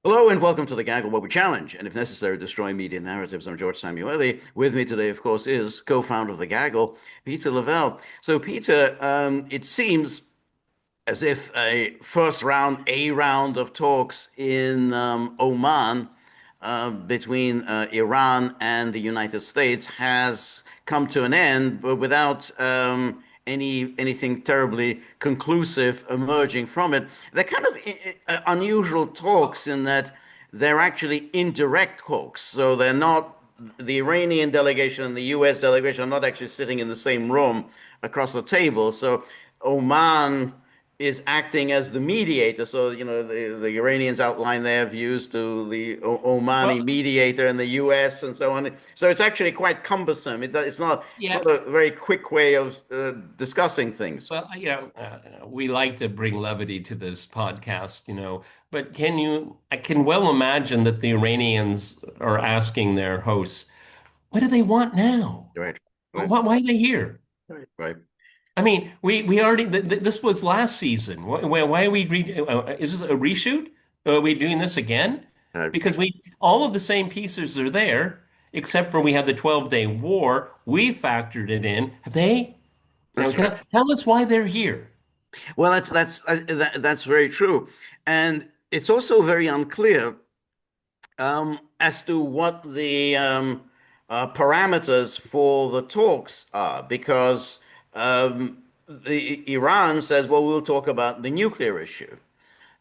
Hello and welcome to the Gaggle, where we challenge and, if necessary, destroy media narratives. I'm George Samuely. With me today, of course, is co-founder of the Gaggle, Peter Lavelle. So, Peter, it seems as if a round of talks in Oman between Iran and the United States has come to an end, but without anything terribly conclusive emerging from it. They're kind of unusual talks in that they're actually indirect talks, so they're not. The Iranian delegation and the U.S. delegation are not actually sitting in the same room across the table. So Oman is acting as the mediator. So, the Iranians outline their views to the Omani Well, mediator in the US and so on. So it's actually quite cumbersome. It's yeah. not a very quick way of discussing things. Well, we like to bring levity to this podcast, but I can well imagine that the Iranians are asking their hosts, what do they want now? Right, right, Why are they here? right, right. I mean, we already, this was last season. Why are is this a reshoot? Are we doing this again? Uh, Because all of the same pieces are there, except for we had the 12-day war. We factored it in. Have they? that's right. Tell us why they're here. Well, that's very true, and it's also very unclear as to what the parameters for the talks are, because Iran says, well, we'll talk about the nuclear issue.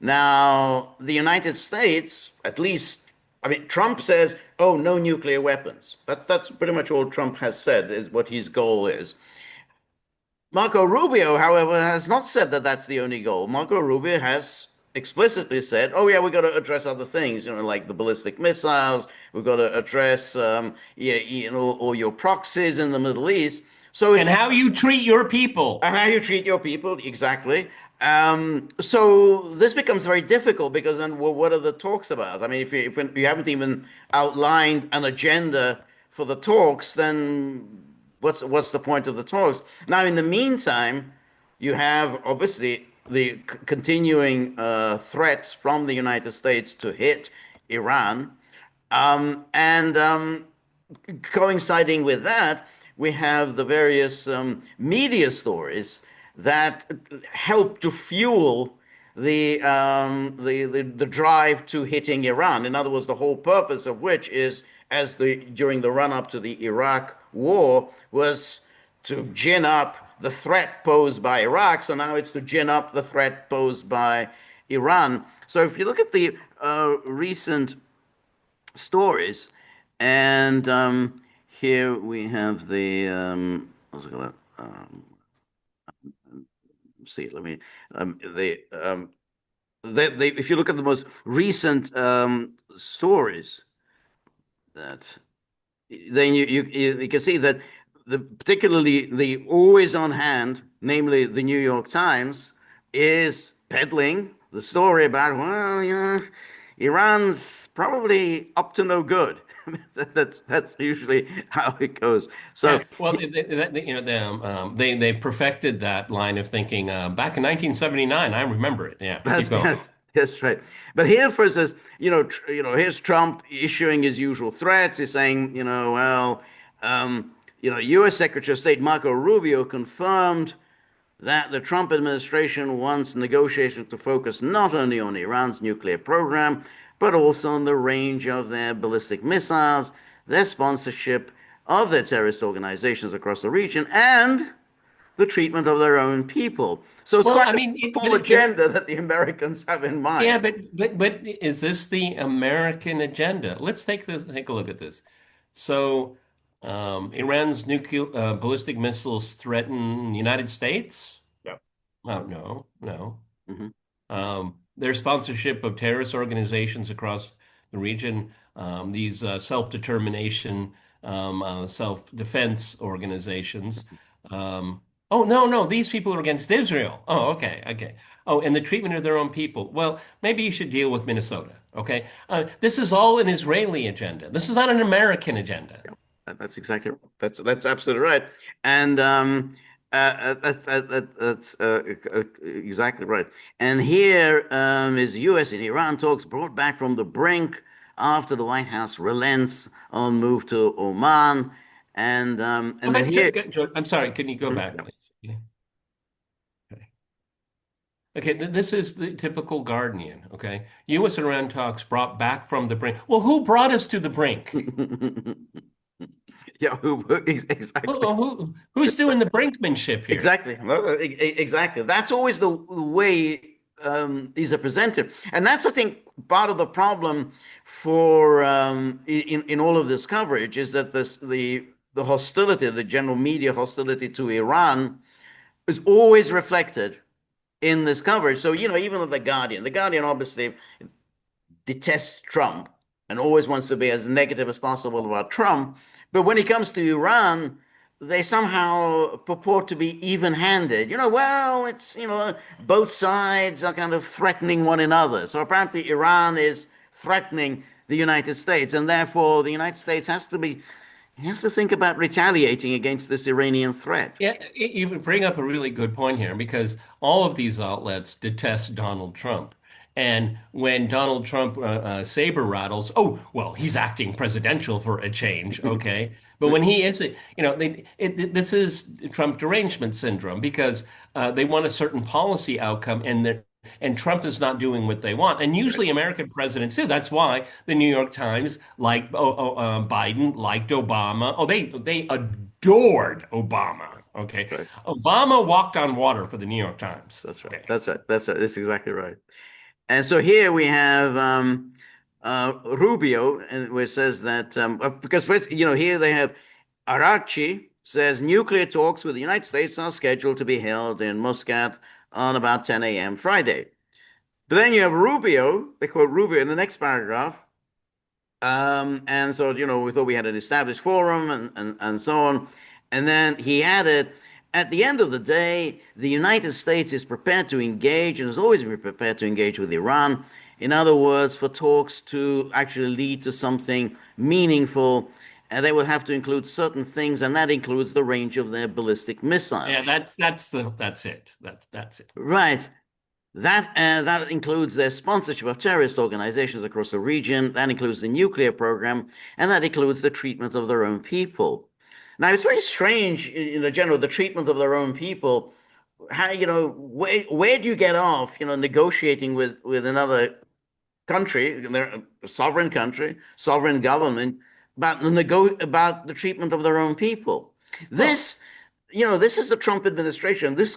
Now, the United States, at least, I mean, Trump says, oh, no nuclear weapons. That's pretty much all Trump has said, is what his goal is. Marco Rubio, however, has not said that that's the only goal. Marco Rubio has explicitly said, "Oh yeah, we got to address other things, like the ballistic missiles. We've got to address, yeah, all your proxies in the Middle East." So And it's how you treat your people. and how you treat your people, exactly. So this becomes very difficult because then, well, what are the talks about? I mean, if you haven't even outlined an agenda for the talks, then what's the point of the talks? Now, in the meantime, you have obviously the continuing threats from the United States to hit Iran, and coinciding with that, we have the various media stories that help to fuel the drive to hitting Iran. In other words, the whole purpose of which is, during the run up to the Iraq War, was to gin up the threat posed by Iraq. So now it's to gin up the threat posed by Iran. So if you look at the recent stories, and here we have the see. Let me if you look at the most recent stories, that then you can see that particularly the always on hand, namely the New York Times, is peddling the story about, well, Iran's probably up to no good. That's usually how it goes. So Yeah, well, they perfected that line of thinking back in 1979. I remember it. Yeah, keep going. that's right. But here, for instance, here's Trump issuing his usual threats. He's saying, well, U.S. Secretary of State Marco Rubio confirmed that the Trump administration wants negotiations to focus not only on Iran's nuclear program, but also on the range of their ballistic missiles, their sponsorship of their terrorist organizations across the region, and the treatment of their own people. So it's Well, quite I a mean, full agenda that the Americans have in yeah, mind. but is this the American agenda? Let's take a look at this. So, Iran's nuclear ballistic missiles threaten the United States? Yeah. Oh, no, no. Mm-hmm. Their sponsorship of terrorist organizations across the region, these self-determination, self-defense organizations. Oh, no, no, these people are against Israel. Oh, okay, okay. Oh, and the treatment of their own people. Well, maybe you should deal with Minnesota, okay? This is all an Israeli agenda. This is not an American agenda. That's exactly right. That's absolutely right. And That's exactly right. And here is U.S. and Iran talks brought back from the brink after the White House relents on move to Oman, Go and then back, here. I'm sorry, can you go back, Yeah. please? Yeah. Okay. Okay, this is the typical Guardian. Okay, U.S. Iran talks brought back from the brink. Well, who brought us to the brink? Yeah, exactly. Who's doing the brinkmanship here? Exactly. No, exactly. That's always the way these are presented, and that's, I think, part of the problem for in all of this coverage is that the hostility, the general media hostility to Iran, is always reflected in this coverage. So even with the Guardian obviously detests Trump and always wants to be as negative as possible about Trump. But when it comes to Iran, they somehow purport to be even-handed. Well, it's, both sides are kind of threatening one another. So apparently Iran is threatening the United States, and therefore the United States has to think about retaliating against this Iranian threat. Yeah, you bring up a really good point here because all of these outlets detest Donald Trump. And when Donald Trump saber rattles, oh, well, he's acting presidential for a change, okay? But when he isn't, this is Trump derangement syndrome because they want a certain policy outcome and Trump is not doing what they want. And Right. usually American presidents do. That's why the New York Times liked Biden, liked Obama. Oh, they adored Obama. That's Okay. right. Obama walked on water for the New York Times. That's right. Okay. That's right. That's right. That's exactly right. And so here we have Rubio, and where it says that because here they have Arachi says nuclear talks with the United States are scheduled to be held in Muscat on about 10 a.m. Friday. But then you have Rubio. They quote Rubio in the next paragraph. And so, we thought we had an established forum and so on. And then he added, at the end of the day, the United States is prepared to engage and has always been prepared to engage with Iran. In other words, for talks to actually lead to something meaningful, they will have to include certain things, and that includes the range of their ballistic Yeah, missiles. that's it. That's it. Right. That includes their sponsorship of terrorist organizations across the region. That includes the nuclear program, and that includes the treatment of their own people. Now, it's very strange in the general, the treatment of their own people. How, where do you get off, negotiating with another country, their sovereign country, sovereign government, about the treatment of their own people? Well, This this is the Trump administration. This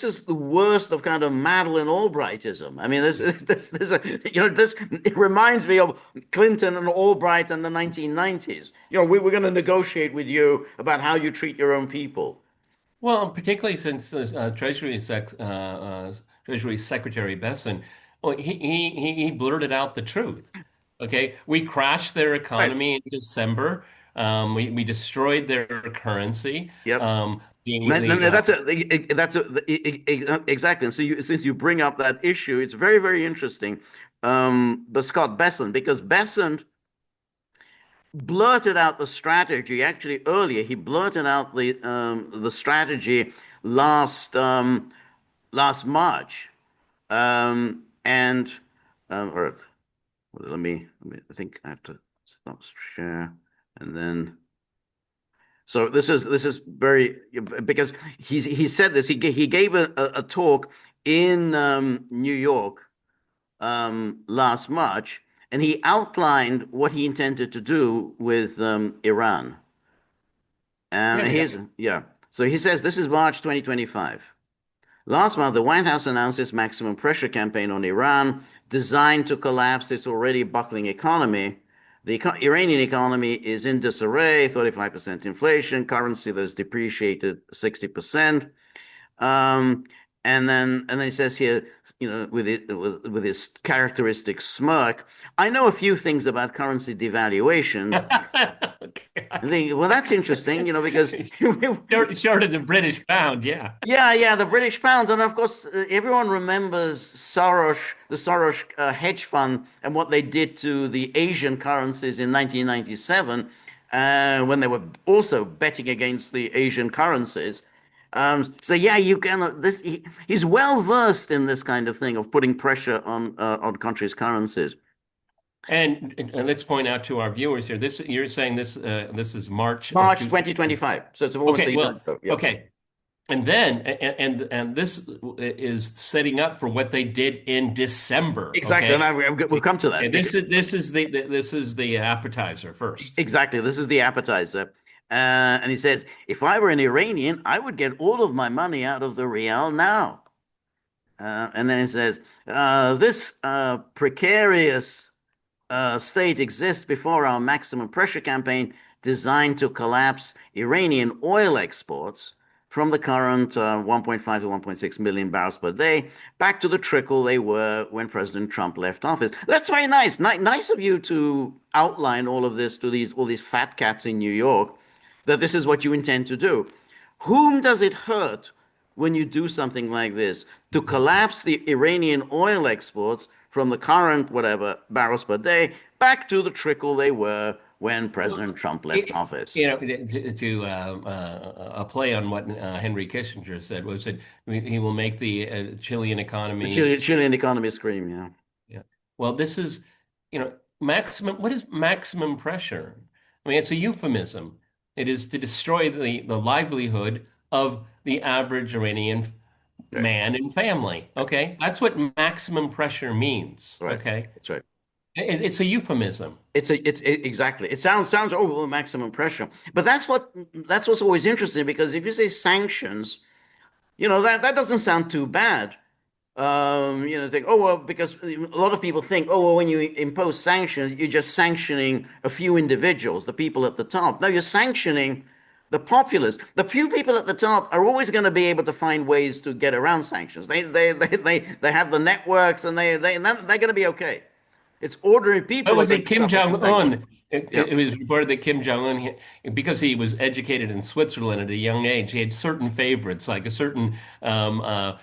is the worst of kind of Madeleine Albrightism. I mean, this it reminds me of Clinton and Albright in the 1990s. We're going to negotiate with you about how you treat your own people. well, particularly since the Treasury Secretary Besson, well, he blurted out the truth. Okay, we crashed their Right. economy in December. We destroyed their currency. Yep. Um, No, exactly. And so since you bring up that issue, it's very, very interesting. The Scott Bessent, because Bessent blurted out the strategy actually earlier. He blurted out the strategy last March, and all right, well, I think I have to stop share, and then. So this is very because he said this. He gave a talk in New York last March, and he outlined what he intended to do with Iran. yeah, And yeah. here's yeah. So he says this is March 2025. Last month, the White House announced its maximum pressure campaign on Iran, designed to collapse its already buckling economy. The Iranian economy is in disarray, 35% inflation, currency that has depreciated 60%. Um, and then he says here, with his characteristic smirk, I know a few things about currency devaluations. I Okay. think, well, that's interesting, because Short of the British pound, yeah. yeah, yeah, the British pound, and of course, everyone remembers the Soros hedge fund, and what they did to the Asian currencies in 1997, when they were also betting against the Asian currencies. So yeah, you can he's well versed in this kind of thing of putting pressure on countries' currencies. And let's point out to our viewers here, this you're saying this is March of March two. 2025. So it's almost Okay, a year well, ago. Yep. okay. And then and this is setting up for what they did in December, Exactly. And okay? we'll come to that And because this is the appetizer first. exactly this is the appetizer. And he says, if I were an Iranian, I would get all of my money out of the real now. And then he says, this precarious state exists before our maximum pressure campaign designed to collapse Iranian oil exports from the current 1.5 to 1.6 million barrels per day back to the trickle they were when President Trump left office. That's very nice. Nice of you to outline all of this to all these fat cats in New York, that this is what you intend to do. Whom does it hurt when you do something like this to collapse the Iranian oil exports from the current whatever barrels per day back to the trickle they were when President Trump left office? You know, to a play on what Henry Kissinger said was that he will make the Chilean The economy. Chilean economy scream, yeah. Yeah. Well, this is, maximum. What is maximum pressure? I mean, it's a euphemism. It is to destroy the livelihood of the average Iranian Right, man and family. right, Okay, that's what maximum pressure means. right. Okay, That's right. it's a euphemism. Exactly. It sounds oh maximum pressure, but that's what's always interesting because if you say sanctions, that doesn't sound too bad. Think, oh, well, because a lot of people think, oh, well, when you impose sanctions, you're just sanctioning a few individuals, the people at the top. No, you're sanctioning the populace. The few people at the top are always going to be able to find ways to get around sanctions. They have the networks and they're going to be okay. It's ordinary What people are was going it, to Kim suffer some sanctions. Jong-un? It, Yeah, it was reported that Kim Jong-un, because he was educated in Switzerland at a young age, he had certain favorites, like a certain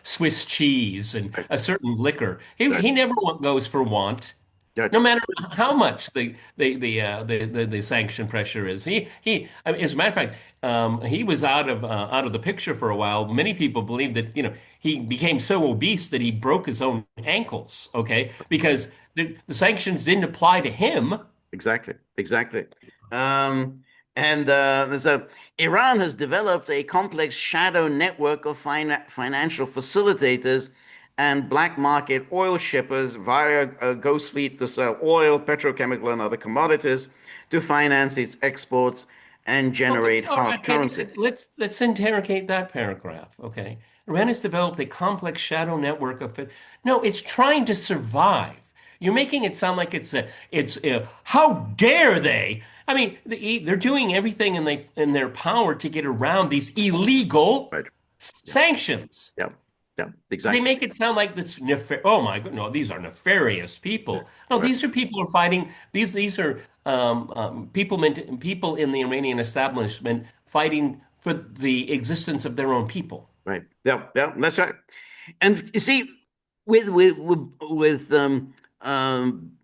Swiss cheese and right, a certain liquor. He right, he never goes for want, right, no matter how much the sanction pressure is. I mean, as a matter of fact, he was out of the picture for a while. Many people believe that he became so obese that he broke his own ankles. Okay, because the sanctions didn't apply to him. exactly, exactly. Um, and so Iran has developed a complex shadow network of financial facilitators and black market oil shippers via a ghost fleet to sell oil, petrochemical, and other commodities to finance its exports and Okay, generate all right. hard currency. Okay, let's interrogate that paragraph. Okay, Iran has developed a complex shadow network of it. No, it's trying to survive. You're making it sound like it's how dare they? I mean, they're doing everything in their power to get around these illegal Right. Yeah. sanctions. Yeah. Yeah. They Exactly. make it sound like this nefar oh my God, no, these are nefarious people. No, Right. these are people who are fighting. These are people in the Iranian establishment fighting for the existence of their own people. Right. Yeah. Yeah. That's right. And you see, with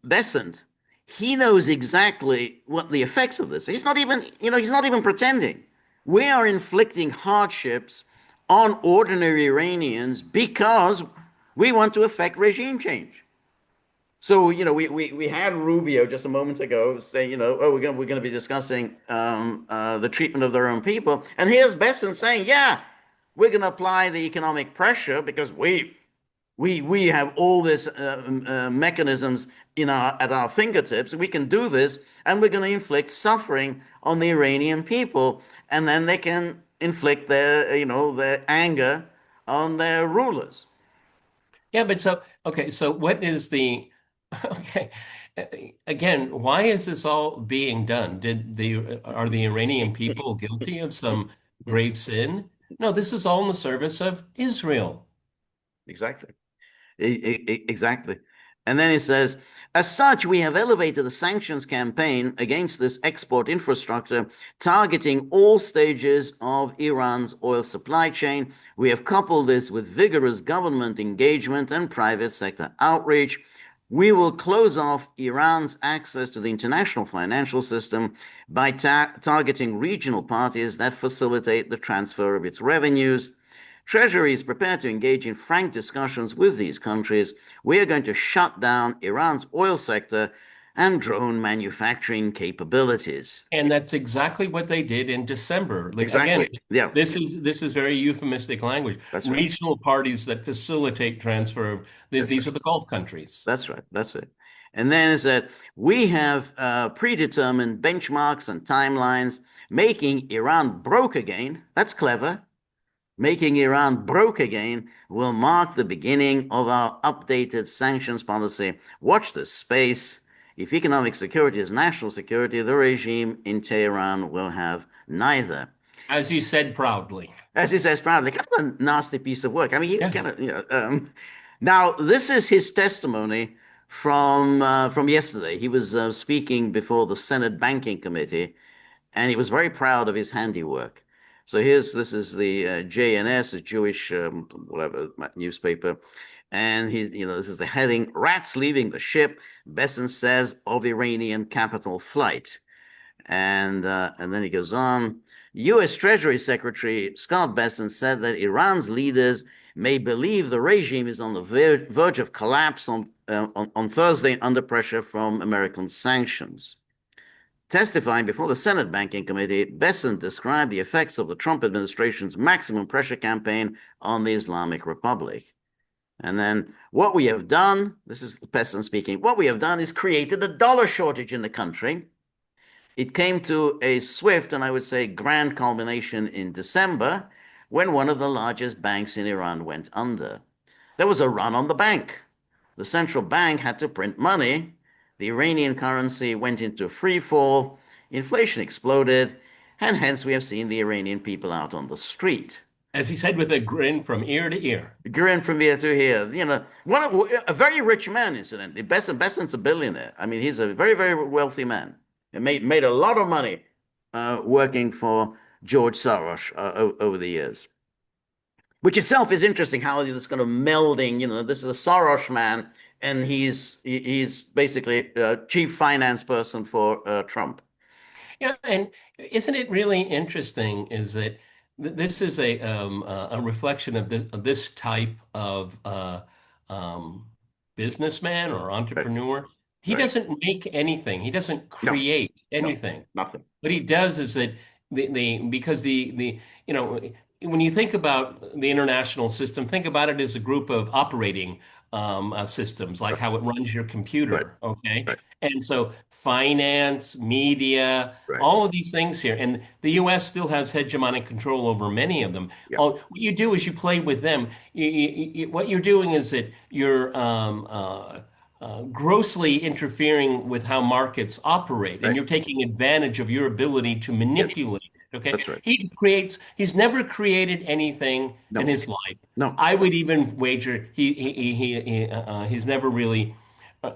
Besant, he knows exactly what the effects of this. He's not even pretending. We are inflicting hardships on ordinary Iranians because we want to affect regime change. So, we had Rubio just a moment ago say, oh, we're gonna be discussing the treatment of their own people, and here's Besson saying, yeah, we're gonna apply the economic pressure because we have all these mechanisms at our fingertips. We can do this, and we're going to inflict suffering on the Iranian people, and then they can inflict their anger on their rulers. Yeah, but so okay, so what is the okay? Again, why is this all being done? Did the Are the Iranian people guilty of some grave sin? No, this is all in the service of Israel. Exactly. Exactly. And then he says, as such, we have elevated the sanctions campaign against this export infrastructure, targeting all stages of Iran's oil supply chain. We have coupled this with vigorous government engagement and private sector outreach. We will close off Iran's access to the international financial system by targeting regional parties that facilitate the transfer of its revenues. Treasury is prepared to engage in frank discussions with these countries. We are going to shut down Iran's oil sector and drone manufacturing capabilities. And that's exactly what they did in December. Like, again, Exactly. Yeah, this is very euphemistic language. that's right. Regional parties that facilitate transfer of That's these right. are the Gulf countries. That's right. That's it. And then is that we have predetermined benchmarks and timelines, making Iran broke again. That's clever. Making Iran broke again will mark the beginning of our updated sanctions policy. Watch this space. If economic security is national security, the regime in Tehran will have neither. As you said proudly. As he says proudly, kind of a nasty piece of work. I mean, he Yeah. kind of, now, this is his testimony from yesterday. He was speaking before the Senate Banking Committee, and he was very proud of his handiwork. So this is the JNS, a Jewish whatever newspaper, and this is the heading: "Rats leaving the ship." Besson says of Iranian capital flight, and then he goes on. U.S. Treasury Secretary Scott Besson said that Iran's leaders may believe the regime is on the verge of collapse on Thursday under pressure from American sanctions. Testifying before the Senate Banking Committee, Besson described the effects of the Trump administration's maximum pressure campaign on the Islamic Republic. And then what we have done, this is Besson speaking, what we have done is created a dollar shortage in the country. It came to a swift and I would say grand culmination in December when one of the largest banks in Iran went under. There was a run on the bank. The central bank had to print money. The Iranian currency went into free fall. Inflation exploded. And hence we have seen the Iranian people out on the street. As he said with a grin from ear to ear. Grin from here to here. A very rich man, incidentally. Besson's a billionaire. I mean, he's a very, very wealthy man. He made a lot of money working for George Soros over the years. Which itself is interesting how it's kind of melding. This is a Soros man, and he's basically chief finance person for Trump. Yeah, and isn't it really interesting is that this is a reflection of this type of um, businessman or Right, entrepreneur. He right. doesn't make anything. He doesn't No, create no, anything. nothing. What he does is that because the you know when you think about the international system, think about it as a group of operating systems, like how it runs your Right, computer. Okay, right, and so finance, media, right. all of these things here, and the U.S. still has hegemonic control over many of them. Yeah, What you do is you play with them. What you're doing is that you're grossly interfering with how markets operate, and right. you're taking advantage of your ability to Yes, manipulate it. Okay, that's right. he's never created anything in No, his life. no. I would even wager he's never really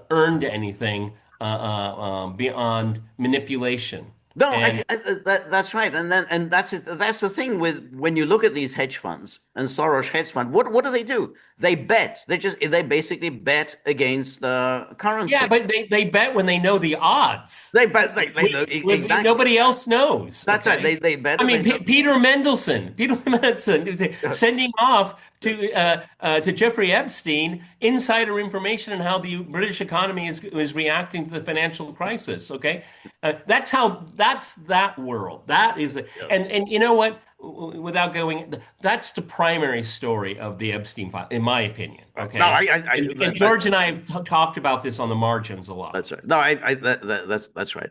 earned anything beyond manipulation. No, And that's right, and that's the thing with when you look at these hedge funds and Soros hedge fund. What do? They bet. They basically bet against yeah, currencies. but they bet when they know the odds. They bet. They know exactly. Nobody else knows. That's right. Okay. They bet I and they mean, know. Peter Mendelsohn, sending off to Jeffrey Epstein insider information on how the British economy is reacting to the financial crisis. Okay, that's that world. That is Yeah. and you know what? Without going, that's the primary story of the Epstein file, in my opinion. No, Okay, and George and I have talked about this on the margins a lot. that's right. No, that's right.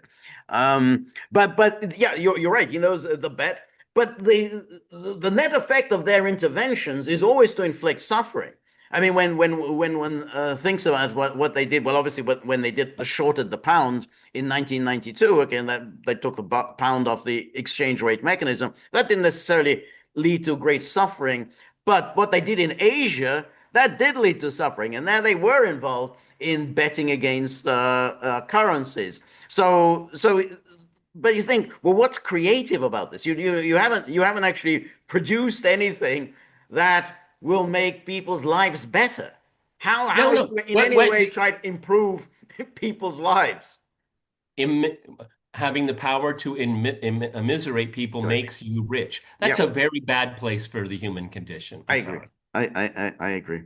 But yeah, you're right. He knows the bet, but the net effect of their interventions is always to inflict suffering. I mean, when one thinks about what they did, well, obviously, when they did the shorted the pound in 1992, again, that they took the pound off the exchange rate mechanism. That didn't necessarily lead to great suffering, but what they did in Asia, that did lead to suffering, and there they were involved in betting against currencies. So, but you think, well, what's creative about this? You haven't actually produced anything that will make people's lives better. How No, are you no. in any way try to improve people's lives? having the power to immiserate people Right. makes you rich. Yeah, That's a very bad place for the human condition. I I'm agree. sorry. I agree.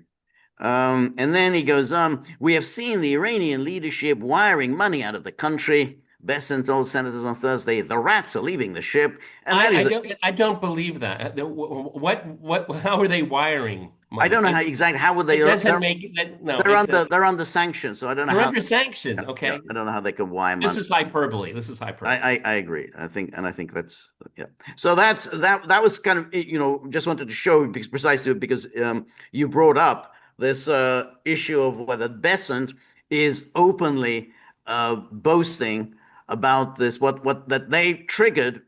And then he goes on, we have seen the Iranian leadership wiring money out of the country. Bessent told senators on Thursday, the rats are leaving the ship. And that is, I don't believe that. How are they wiring I money? don't know how exactly, how would they, It doesn't make it, no, they're under sanctions. So I don't know they're how, under yeah, sanction. yeah, Okay. I don't know how they could wire This money. is hyperbole. This is hyperbole. I agree. I think that's yeah. So that was kind of just wanted to show because, precisely because you brought up this issue of whether Besant is openly boasting about this what that they triggered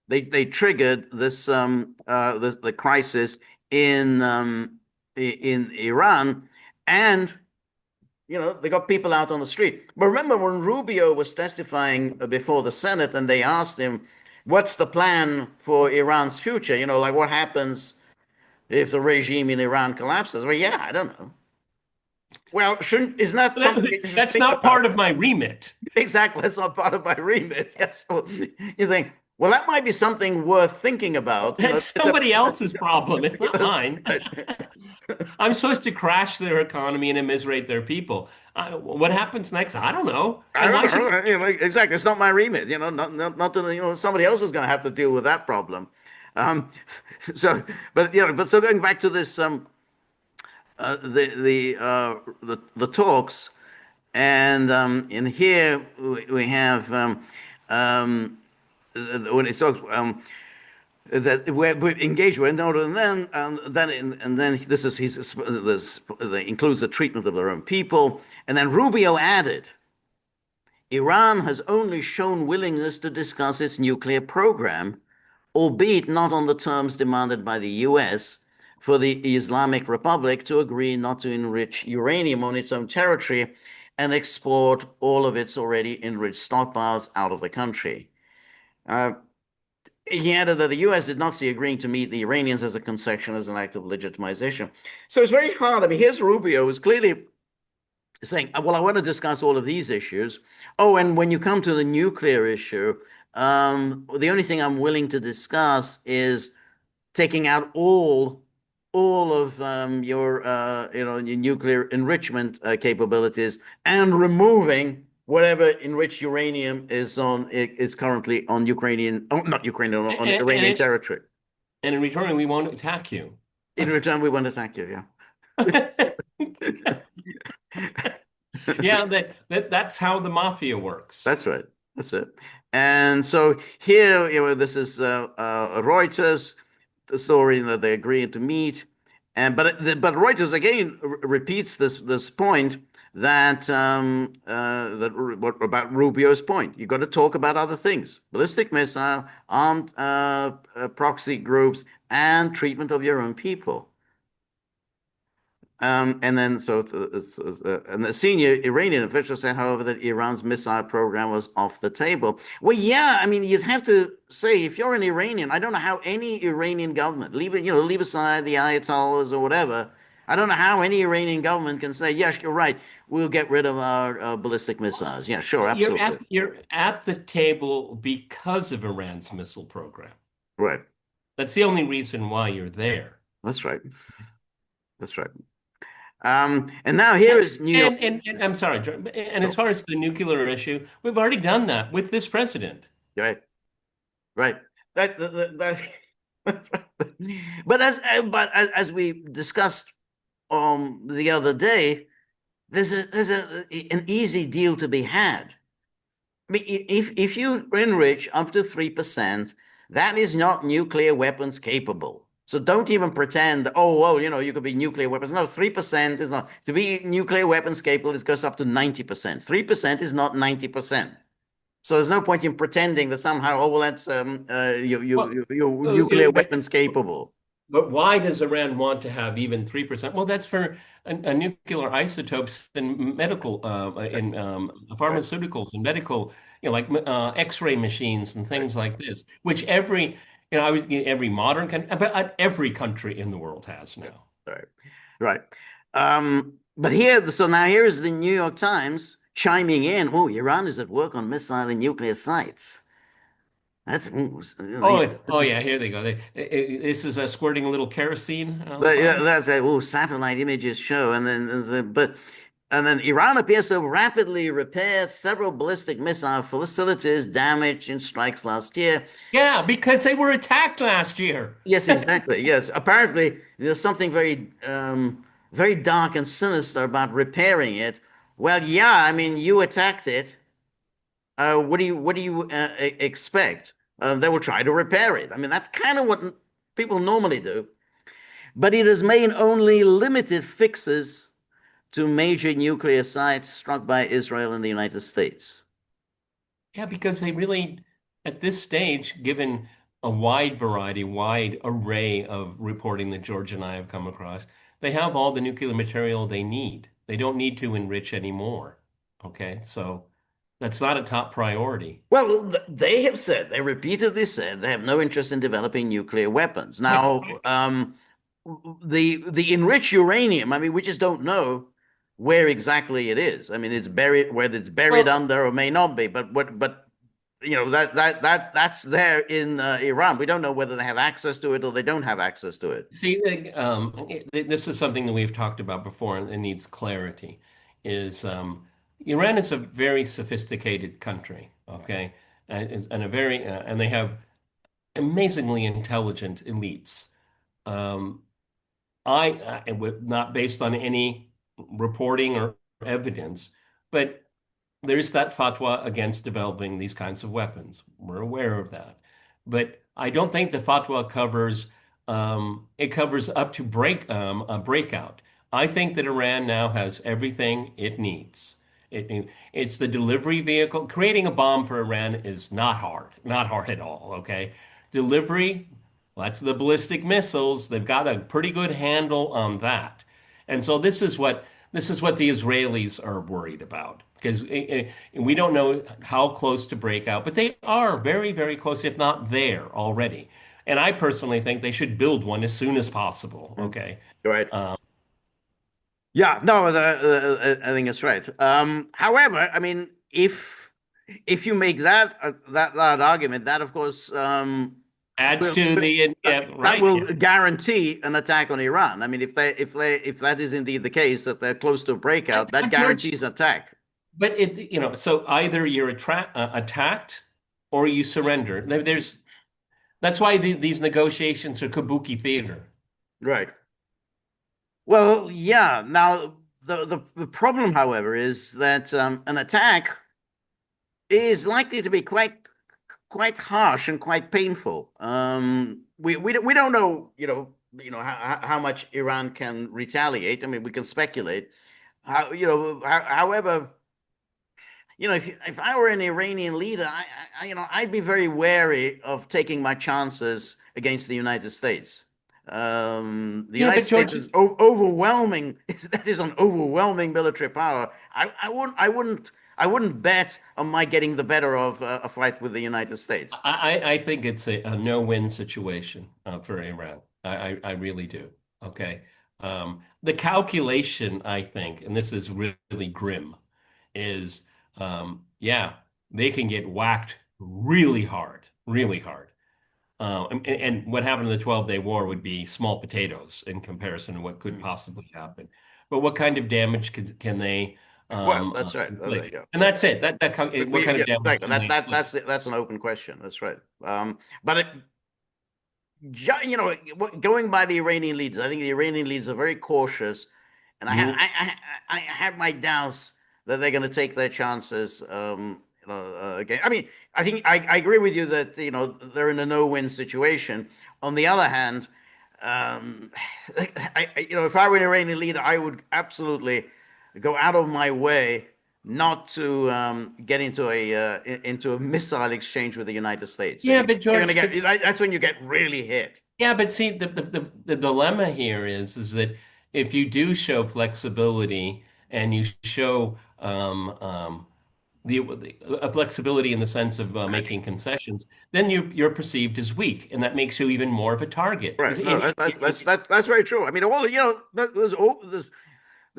this the crisis in in Iran and they got people out on the street. But remember when Rubio was testifying before the Senate and they asked him, what's the plan for Iran's future? Like what happens if the regime in Iran collapses? Well, yeah, I don't know. Well, shouldn't isn't that something you should That's think not about? part of my remit. Exactly, that's not part of my remit. Yes, so you think, well, that might be something worth thinking about. That's It's a somebody else's problem. It's not mine. right. I'm supposed to crash their economy and immiserate their people. What happens next? I don't know. I And don't why should know. Exactly. It's not my remit. Not that, somebody else is going to have to deal with that problem. Um, so, but so going back to this, the talks, and in here we have when it talks that we're engaged with, and then this is this includes the treatment of their own people, and then Rubio added. Iran has only shown willingness to discuss its nuclear program, albeit not on the terms demanded by the U.S., for the Islamic Republic to agree not to enrich uranium on its own territory and export all of its already enriched stockpiles out of the country. Uh, he added that the U.S. did not see agreeing to meet the Iranians as a concession as an act of legitimization. So it's very hard. I mean, here's Rubio, who's clearly saying, well, I want to discuss all of these issues. Oh, and when you come to the nuclear issue, the only thing I'm willing to discuss is taking out all of your nuclear enrichment capabilities and removing whatever enriched uranium is currently on Ukrainian, oh, not Ukrainian, on and, Iranian and, territory. and in return, we won't attack you. In return, we want to thank you. Yeah. Yeah, that's how the mafia works. That's right. That's it. And so here, this is Reuters, the story that they agreed to meet, and but Reuters again repeats this point that what about Rubio's point? You got to talk about other things: ballistic missile, armed proxy groups, and treatment of your own people. And then, and the senior Iranian official said, however, that Iran's missile program was off the table. Well, yeah, I mean, you'd have to say if you're an Iranian, I don't know how any Iranian government, leave aside the Ayatollahs or whatever. I don't know how any Iranian government can say, yes, you're right, we'll get rid of our ballistic missiles. Yeah, sure, absolutely. You're at the table because of Iran's missile program. Right. That's the only reason why you're there. That's right. That's right. And now here is New York. And I'm sorry, and as Oh, far as the nuclear issue, we've already done that with this president. right. Right. But as we discussed the other day, there's an easy deal to be had. I mean, if you enrich up to 3%, that is not nuclear weapons capable. So don't even pretend, oh, well, you could be nuclear weapons. No, 3% is not. To be nuclear weapons capable, it goes up to 90%. 3% is not 90%. So there's no point in pretending that somehow, oh, well, that's Well, you uh, nuclear but weapons capable. but why does Iran want to have even 3%? Well, that's for nuclear isotopes in medical, in Right, pharmaceuticals and medical, like X-ray machines and right, things like this, which every modern country, but every country in the world has now. right, right. But so now here is the New York Times chiming in. Oh, Iran is at work on missile and nuclear sites. That's Oh yeah, here they go. This is squirting a little kerosene on the yeah, fire. that's oh, satellite images show, and then and then Iran appears to have rapidly repaired several ballistic missile facilities damaged in strikes last year. Yeah, because they were attacked last year. Yes, exactly. Yes, apparently there's something very dark and sinister about repairing it. Well, yeah, I mean, you attacked it. What do you expect? They will try to repair it. I mean, that's kind of what people normally do. But it has made only limited fixes to major nuclear sites struck by Israel and the United States. Yeah, because they really, at this stage, given a wide variety, wide array of reporting that George and I have come across, they have all the nuclear material they need. They don't need to enrich anymore. Okay, so that's not a top priority. Well, they have said, they repeatedly said they have no interest in developing nuclear weapons. Right. Now, the enriched uranium, I mean, we just don't know where exactly it is. I mean, it's buried, whether it's buried Well, under or may not be, but you know that's there in Iran. We don't know whether they have access to it or they don't have access to it. see, this is something that we've talked about before and needs clarity. Is Iran is a very sophisticated country, okay, and a very and they have amazingly intelligent elites. Um, not based on any reporting or evidence, but there's that fatwa against developing these kinds of weapons. We're aware of that. But I don't think the fatwa covers it covers up to a breakout. I think that Iran now has everything it needs. It's the delivery vehicle. Creating a bomb for Iran is not hard at all, okay? Delivery, well, that's the ballistic missiles. They've got a pretty good handle on that. And so this is what the Israelis are worried about because we don't know how close to breakout, but they are very, very close, if not there already. And I personally think they should build one as soon as possible. Mm. Okay. Right. Um, Yeah, no, I think it's right. However, I mean, if you make that argument, that of course adds will to the yeah, that right. will Yeah. guarantee an attack on Iran. I mean, if that is indeed the case that they're close to a breakout, that But George, guarantees attack. but so either you're attacked or you surrender. That's why these negotiations are kabuki theater. Right. Well, yeah. Now the problem, however, is that an attack is likely to be quite harsh and quite painful. We don't know, how much Iran can retaliate. I mean, we can speculate. However, if I were an Iranian leader, I'd be very wary of taking my chances against the United States. The Yeah, United but States George, is overwhelming. That is an overwhelming military power. I wouldn't bet on my getting the better of a fight with the United States. I think it's a no-win situation for Iran. I really do. Okay. The calculation, I think, and this is really grim, is yeah, they can get whacked really hard, really hard. And what happened in the 12-day war would be small potatoes in comparison to what could Mm. possibly happen. But what kind of damage can they Well, that's right. Oh, there you inflict? go. And that's it. What kind Yeah, of damage exactly. can they inflict? That's an open question. That's right. But going by the Iranian leaders, I think the Iranian leaders are very cautious, and Mhm. I have my doubts that they're going to take their chances. Again, I mean, I agree with you that they're in a no-win situation. On the other hand, um, if I were an Iranian leader, I would absolutely go out of my way not to get into a missile exchange with the United States. Yeah, but You're gonna George, get that's when you get really hit. yeah, but see, the dilemma here is that if you do show flexibility and you show a flexibility in the sense of making concessions, then you're perceived as weak, and that makes you even more of a target. Right. No, that's very true. I mean, all there's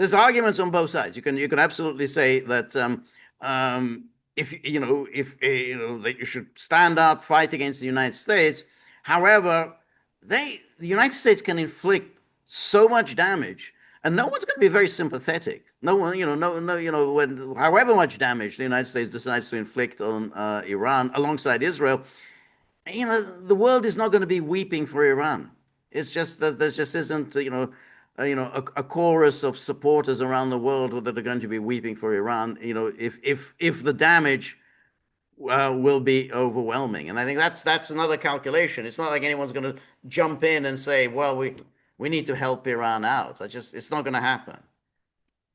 there's arguments on both sides. You can absolutely say that if that you should stand up, fight against the United States. However, the United States can inflict so much damage, and no one's going to be very sympathetic. No one, no, when however much damage the United States decides to inflict on Iran alongside Israel, the world is not going to be weeping for Iran. It's just that there just isn't, a chorus of supporters around the world that are going to be weeping for Iran. If the damage will be overwhelming, and I think that's another calculation. It's not like anyone's going to jump in and say, "Well, we need to help Iran out." It's not going to happen.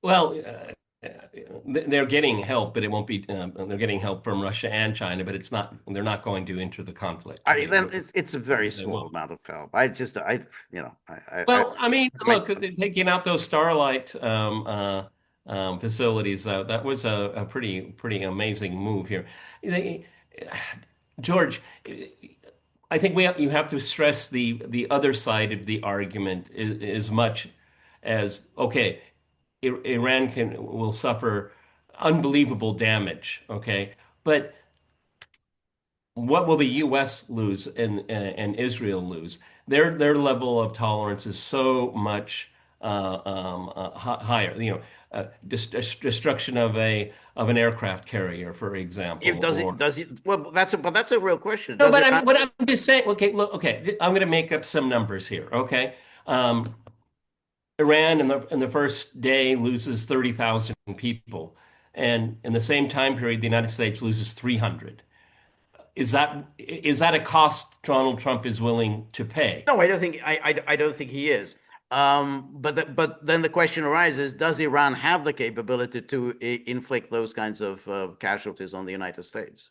Well, they're getting help, but it won't be. They're getting help from Russia and China, but it's not. They're not going to enter the conflict. Then it's a very They small won't. amount of help. I just, I, you know, Well, I mean, it look, makes sense. taking out those Starlight facilities, that was a pretty amazing move here. They- George, I think you have to stress the other side of the argument as much as okay, Iran will suffer unbelievable damage, okay, but what will the U.S. lose and Israel lose? Their level of tolerance is so much higher. Destruction of an aircraft carrier, for If example, does or it does it well, that's a real question. no. Does But Iran? what I'm just saying. Okay, look. Okay, I'm going to make up some numbers here. Okay, um, Iran in the first day loses 30,000 people, and in the same time period, the United States loses 300. Is that a cost Donald Trump is willing to pay? No, I don't think he is. But then the question arises: does Iran have the capability to inflict those kinds of casualties on the United States?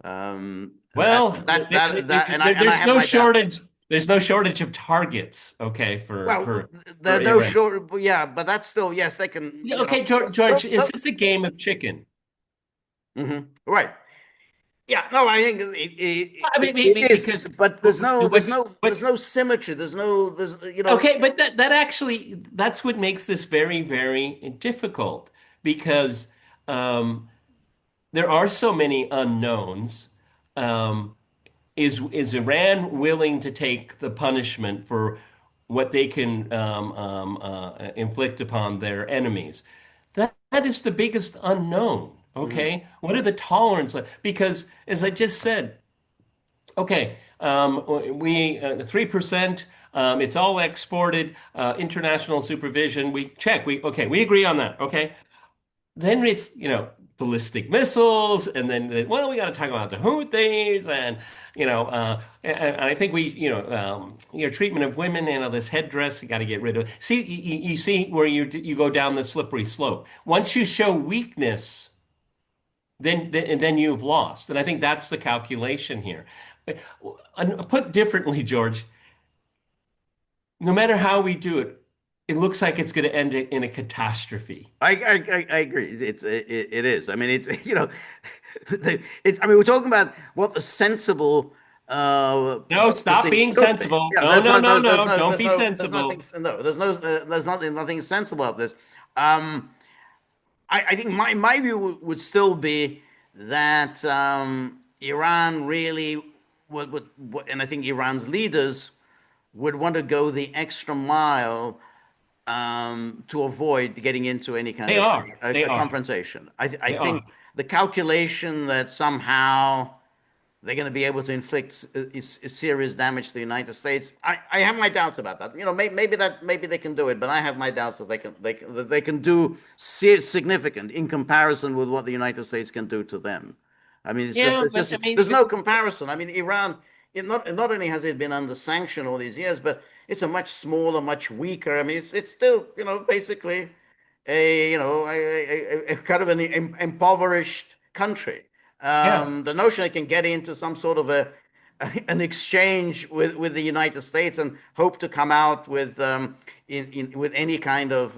Well, And I there's have no my doubts. shortage. There's no shortage of targets. Okay, Well, for there's no Iran. short, yeah, but that's still, yes, they can, Yeah, okay, George, don't, is don't, this a game of chicken? right. Yeah, no, I think I mean, it is, because but there's which no symmetry. okay, but that actually that's what makes this very difficult because um, there are so many unknowns. Um, is Iran willing to take the punishment for what they can inflict upon their enemies? That is the biggest unknown. Mhm. Okay, what are the tolerance? Because as I just said, okay, we 3%. It's all exported. International supervision. We check. We agree on that. Okay, then it's ballistic missiles, and then well, we got to talk about the Houthis, and and I think treatment of women, this headdress, you got to get rid of. See, you see where you go down the slippery slope. Once you show weakness, then you've lost, and I think that's the calculation here. Put differently, George, no matter how we do it, it looks like it's going to end in a catastrophe. I agree. It is. I mean, it's it's. I mean, we're talking about what the sensible No, stop policy being should be. sensible. Yeah, No, no, no, no. Don't be there's nothing, sensible. no, there's nothing sensible about this. Um, I think my view would still be that Iran really and I think Iran's leaders would want to go the extra mile to avoid getting into any kind They of are. They a are. confrontation. I They are. think the calculation that somehow they're going to be able to inflict serious damage to the United States. I have my doubts about that. Maybe they can do it, but I have my doubts that they can do significant in comparison with what the United States can do to them. I mean, Yeah, it's but just I mean, there's no comparison. I mean, Iran. Not only has it been under sanction all these years, but it's a much smaller, much weaker. I mean, it's still basically a kind of an impoverished country. yeah. The notion it can get into some sort of an exchange with the United States and hope to come out with with any kind of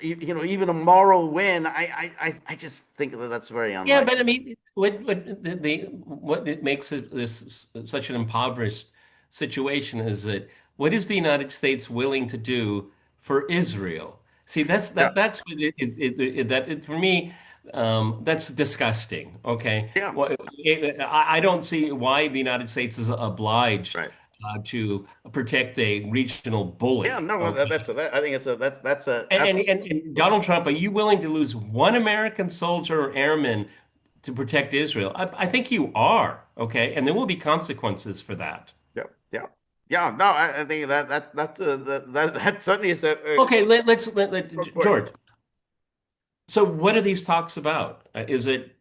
even a moral win. I just think that that's very Yeah, but I unlikely. mean, what it makes this such an impoverished situation is that what is the United States willing to do for Israel? See, Yeah, that's for me. That's disgusting. Okay, yeah, well, I don't see why the United States is obliged right. to protect a regional Yeah, bully. no, well, Okay, I think that's a and, absolute. and and Donald Trump, are you willing to lose one American soldier or airman to protect Israel? I think you are. Okay, and there will be consequences for that. Yeah, yeah, yeah. No, I think that certainly is a Okay, good point. George. So what are these talks about? Is it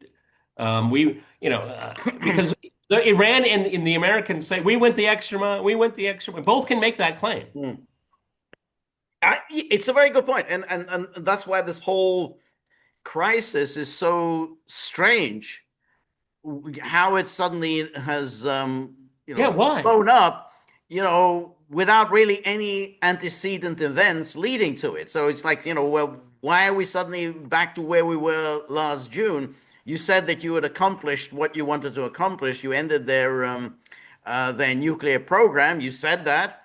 because the Iran and the Americans say we went the extra mile, we went the extra mile. Both can make that claim. Hmm. It's a very good point, and that's why this whole crisis is so strange. How it suddenly has Yeah, why? blown up, without really any antecedent events leading to it. So it's like, well, why are we suddenly back to where we were last June? You said that you had accomplished what you wanted to accomplish. You ended their nuclear program. You said that.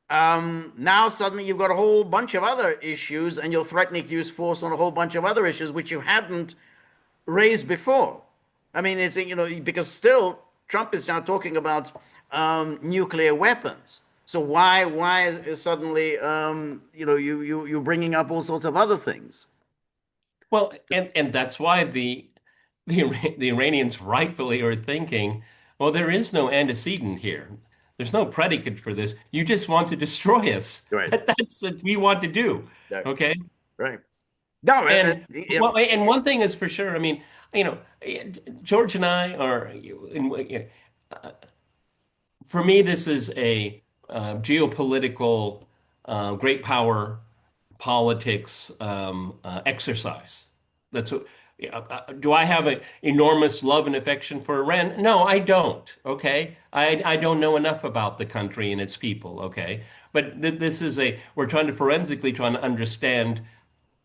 Now suddenly you've got a whole bunch of other issues, and you're threatening to use force on a whole bunch of other issues which you hadn't raised before. I mean, it's because still Trump is now talking about nuclear weapons. So why is suddenly you bringing up all sorts of other things? Well, and that's why the Iranians rightfully are thinking, well, there is no antecedent here. There's no predicate for this. You just want to destroy us. Right. That's what we want to do. Yeah. Okay. Right. No. And Yeah. well, and one thing is for sure. I mean, you know, George and I are, for me, this is a geopolitical, great power politics exercise. That's what. Do I have an enormous love and affection for Iran? No, I don't. Okay, I don't know enough about the country and its people. Okay, but this is we're trying to forensically trying to understand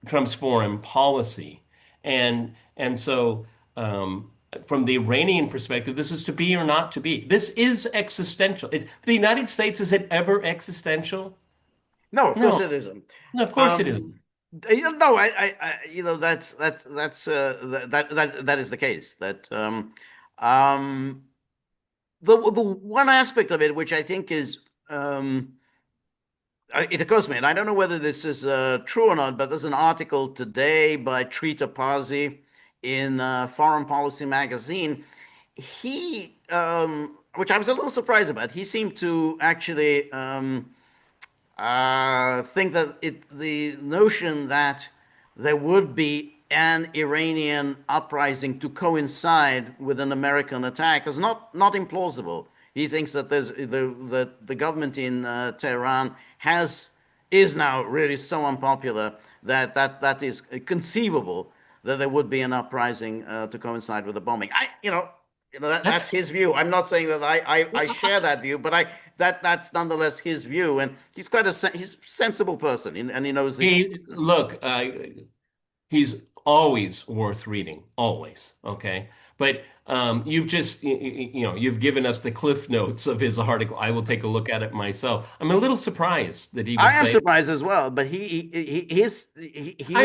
Trump's foreign policy. And so from the Iranian perspective, this is to be or not to be. This is existential. For the United States, is it ever existential? No, of course No, it isn't. no, of course it Um, isn't. no, that is the case. Um, the one aspect of it which I think is it occurs to me, and I don't know whether this is true or not, but there's an article today by Trita Parsi in Foreign Policy magazine. Which I was a little surprised about, he seemed to actually think that the notion that there would be an Iranian uprising to coincide with an American attack is not implausible. He thinks that the government in Tehran has is now really so unpopular that is conceivable that there would be an uprising to coincide with the bombing. That's That's his view. I'm not saying that I share that view, but that's nonetheless his view, and he's a sensible person, and he knows the. look. He's always worth reading, always. Okay, but you've given us the cliff notes of his article. I will take a look at it myself. I'm a little surprised that he would I am say. surprised as well, but he is.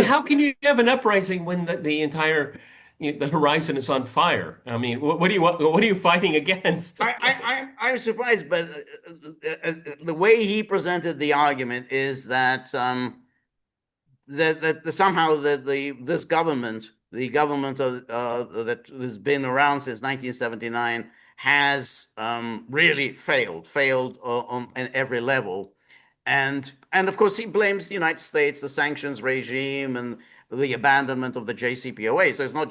How can you have an uprising when the entire the horizon is on fire? I mean, what do you want? What are you fighting against? Okay. I'm surprised, but the way he presented the argument is that somehow this government, the government that has been around since 1979, has really failed on every level, and of course he blames the United States, the sanctions regime, and the abandonment of the JCPOA. So he's not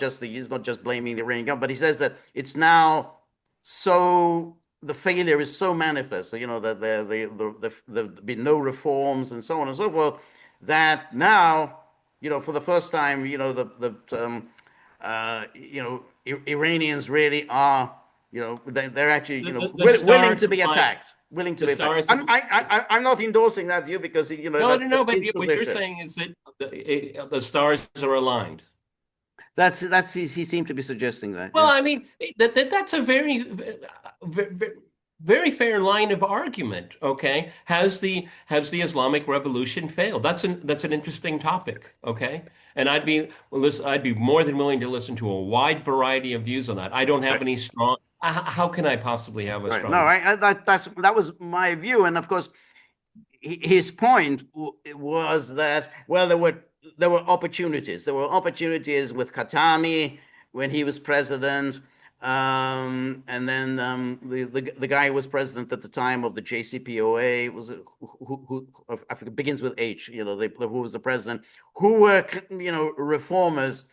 just blaming the Iranian government, but he says that it's now so the failure is so manifest, that there've been no reforms and so on and so forth, that now, for the first time, Iranians really are, they're actually, The willing to stars be align. attacked, willing to The be attacked. stars. I'm not endorsing that view because, No, no, no. that's But his what you're position. saying is that the stars are aligned. He seemed to be suggesting that. Well, Yeah. I mean, that's a very, very fair line of argument. Okay, has the Islamic Revolution failed? That's an interesting topic. Okay, and I'd be more than willing to listen to a wide variety of views on that. I don't have Right. any strong. How can I possibly have a Right. No, strong view? that was my view, and of course, his point was that well, there were opportunities. There were opportunities with Khatami when he was president, and then the guy who was president at the time of the JCPOA was who I forget, begins with H. Who was the president? Who were reformers,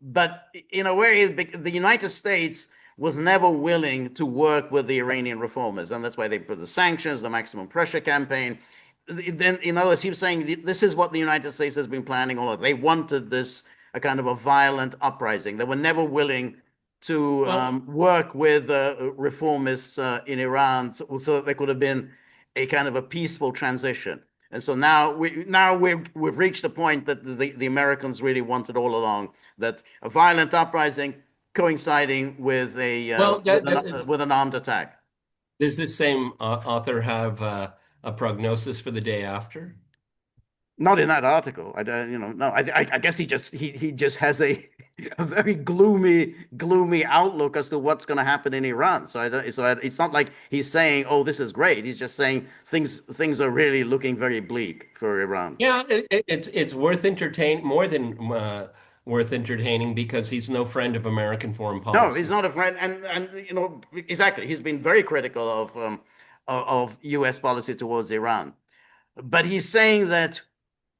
but in a way, the United States was never willing to work with the Iranian reformers, and that's why they put the sanctions, the maximum pressure campaign. Then, in other words, he was saying this is what the United States has been planning all along. They wanted this a kind of a violent uprising. They were never willing to Well, work with reformists in Iran, so that there could have been a kind of a peaceful transition. And so we've reached the point that the Americans really wanted all along, that a violent uprising coinciding with a well, with an armed attack. does this same author have a prognosis for the day after? Not in that article. I don't, no. I guess he just has a very gloomy outlook as to what's going to happen in Iran. So it's not like he's saying, "Oh, this is great." He's just saying things are really looking very bleak for Iran. Yeah, it's worth entertain more than worth entertaining because he's no friend of American foreign No, he's policy. not a friend, and exactly. He's been very critical of U.S. policy towards Iran, but he's saying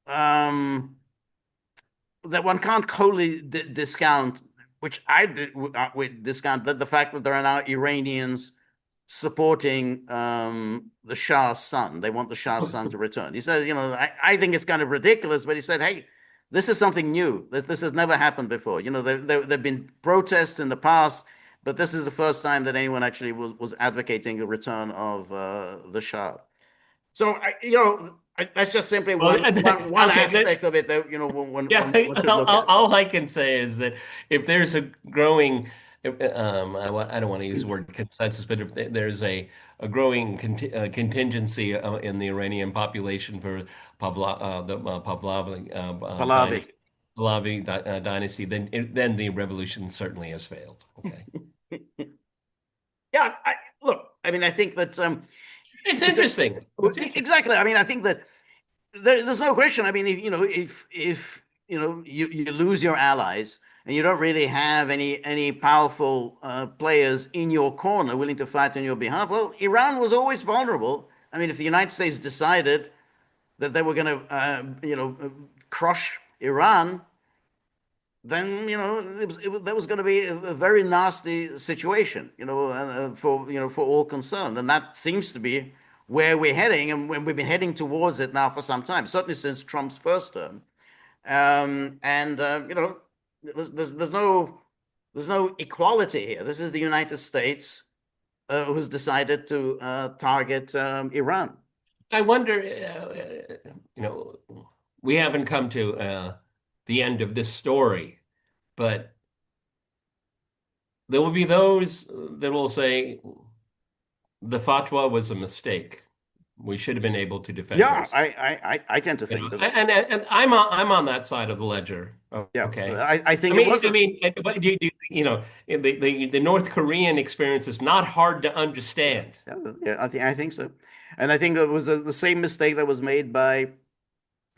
um, that one can't wholly discount, which would discount the fact that there are now Iranians supporting the Shah's son. They want the Shah's son to return. He says, I think it's kind of ridiculous, but he said, hey, this is something new. This has never happened before. There've been protests in the past, but this is the first time that anyone actually was advocating a return of the Shah. So that's just simply Well, one okay, aspect of it that yeah, one should look at. all I can say is that if there's a growing, I don't want to use the word consensus, but if there's a growing contingency in the Iranian population for the Pahlavi Pahlavi. dynasty, then the revolution certainly has failed. Okay, Yeah, look. I mean, I think that it's it's a, interesting. It's interesting. exactly. I mean, I think that there's no question. I mean, if you lose your allies and you don't really have any powerful players in your corner willing to fight on your behalf, well, Iran was always vulnerable. I mean, if the United States decided that they were going to, crush Iran, then that was going to be a very nasty situation, for all concerned, and that seems to be where we're heading, and when we've been heading towards it now for some time, certainly since Trump's first term, and there's no equality here. This is the United States who's decided to target Iran. I wonder, we haven't come to the end of this story, but there will be those that will say the fatwa was a mistake. We should have been able to defend Yeah, ourselves. I tend to think that. And I'm on that side of the ledger. Yeah, Okay. I think I it mean, was I mean, but the North Korean experience is not hard to understand. yeah, yeah, I think so, and I think it was the same mistake that was made by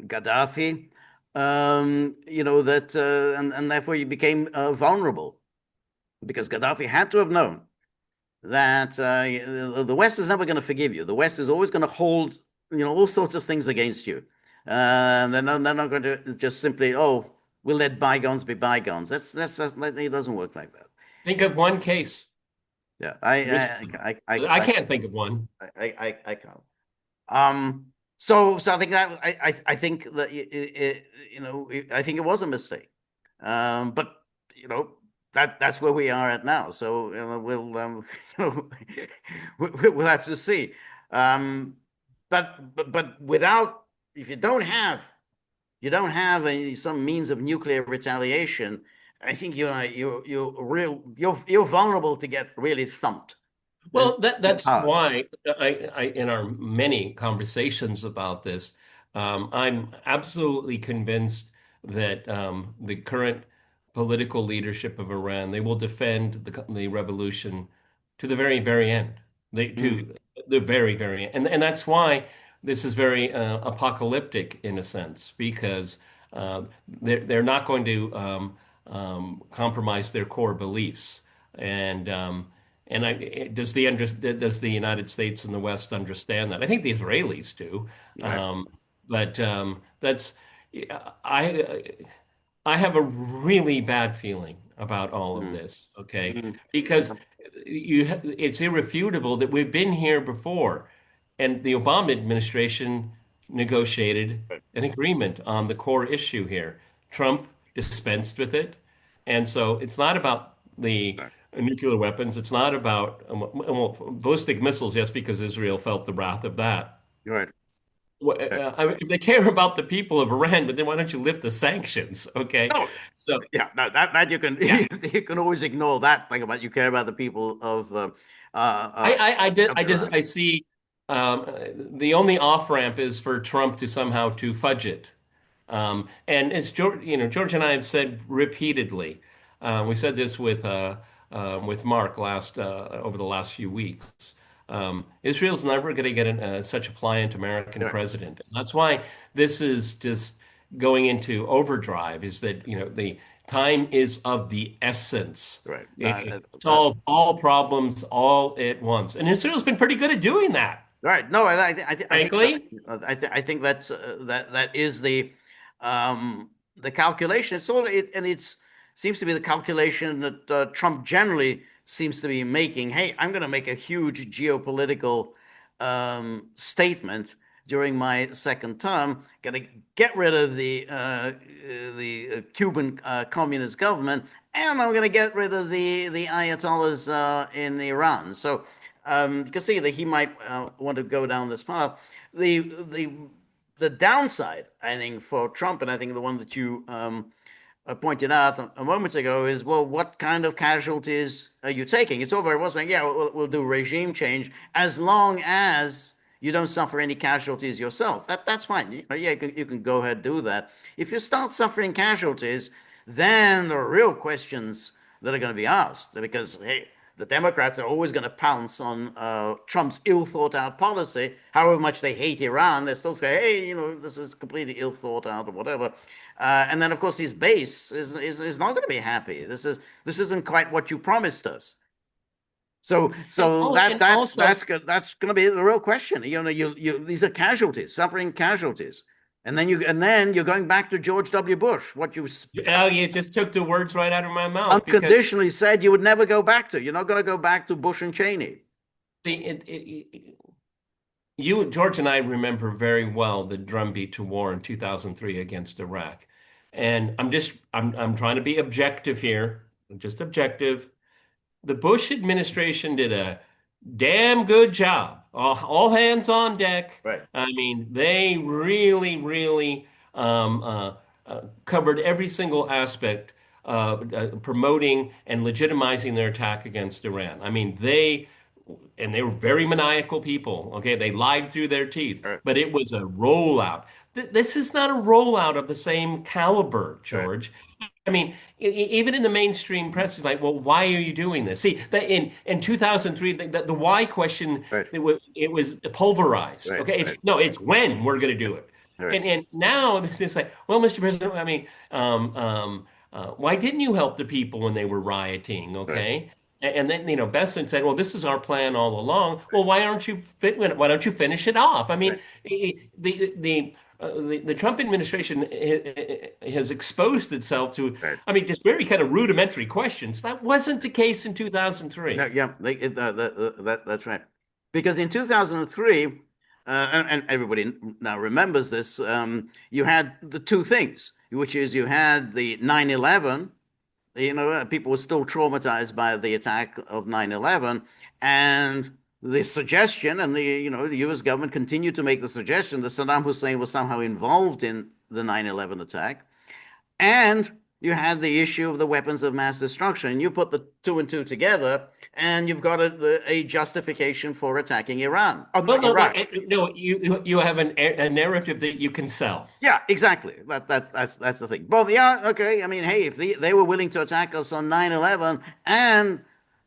Gaddafi. That and therefore you became vulnerable because Gaddafi had to have known that the West is never going to forgive you. The West is always going to hold all sorts of things against you, and they're not going to just simply we'll let bygones be bygones. It doesn't work like that. Think of one case. Yeah, There is one. I can't think of one. I can't. So I think that I think that I think it was a mistake. But that's where we are at now. So you know, we'll have to see. Um, but without if you don't have some means of nuclear retaliation, I think you're vulnerable to get really thumped. Well, that's hard. why in our many conversations about this, I'm absolutely convinced that the current political leadership of Iran, they will defend the revolution to the very, very end. Mm, To the very, very end. And that's why this is very apocalyptic in a sense, because they're not going to compromise their core beliefs. And does the United States and the West understand that? I think the Israelis do, right. um, but that's I I have a really bad feeling about all of Mm, this. Okay, mm, because yeah, it's irrefutable that we've been here before, and the Obama administration negotiated right, an agreement on the core issue here. Trump dispensed with it, and so it's not about the right, nuclear weapons. It's not about well, ballistic missiles, yes, because Israel felt the wrath of that. right, right. If they care about the people of Iran, but then why don't you lift the sanctions? Okay, No, so yeah, no, that you can yeah, you can always ignore that thing about you care about the people of I Iran. see um, the only off ramp is for Trump to somehow to fudge it. And it's George, George and I have said repeatedly. We said this with Mark over the last few weeks. Israel's never going to get such a pliant American Right, president. And that's why this is just going into overdrive. Is that the time is of the essence. right. Solve all problems all at once, and Israel's been pretty good at doing that, Right. No, I think that frankly. I think that's that is the calculation. It's all it, and it's seems to be the calculation that Trump generally seems to be making. Hey, I'm going to make a huge geopolitical statement during my second term. Going to get rid of the Cuban communist government, and I'm going to get rid of the Ayatollahs in Iran. So you can see that he might want to go down this path. The the the downside, I think, for Trump, and I think the one that you pointed out a moment ago, is well, what kind of casualties are you taking? It's all very well saying, yeah, we'll do regime change as long as you don't suffer any casualties yourself. That's fine. Yeah, you can go ahead and do that. If you start suffering casualties, then the real questions that are going to be asked, because hey, the Democrats are always going to pounce on Trump's ill thought out policy. However much they hate Iran, they still say, hey, this is completely ill thought out or whatever. And then, of course, his base is not going to be happy. This isn't quite what you promised us. So And also, that's going to be the real question. You these are casualties, suffering casualties, and then you're going back to George W. Bush, what you oh, you just took the words right out of my mouth because unconditionally said you would never go back to. You're not going to go back to Bush and Cheney. the you, George, and I remember very well the drumbeat to war in 2003 against Iraq, and I'm trying to be objective here, just objective. The Bush administration did a damn good job. All hands on deck. Right, I mean, they really, really covered every single aspect, promoting and legitimizing their attack against Iran. I mean, and they were very maniacal people. Okay, they lied through their teeth, right, but it was a rollout. This is not a rollout of the same caliber, right, George. I mean, even in the mainstream press, it's like, well, why are you doing this? See, in 2003, the why question, right, it was pulverized. right, Okay, it's right, no, it's when we're going to do it. right, And now it's like, well, Mr. President, I mean, why didn't you help the people when they were rioting? right, Okay. And then, Besson said, well, this is our plan all along. Well, why don't you finish it off? I mean, right, the Trump administration has exposed itself to, right. I mean, just very kind of rudimentary questions. That wasn't the case in Yeah, 2003. yeah, that's right. Because in 2003, and everybody now remembers this, you had the two things, which is you had the 9/11. People were still traumatized by the attack of 9/11, and the suggestion, and the U.S. government continued to make the suggestion that Saddam Hussein was somehow involved in the 9/11 attack, and you had the issue of the weapons of mass destruction. And you put the two and two together, and you've got a justification for attacking Iran, Well, no, Iraq. no, you have a narrative that you can sell. Yeah, exactly. That's the thing. But yeah, okay. I mean, hey, if they were willing to attack us on 9/11 and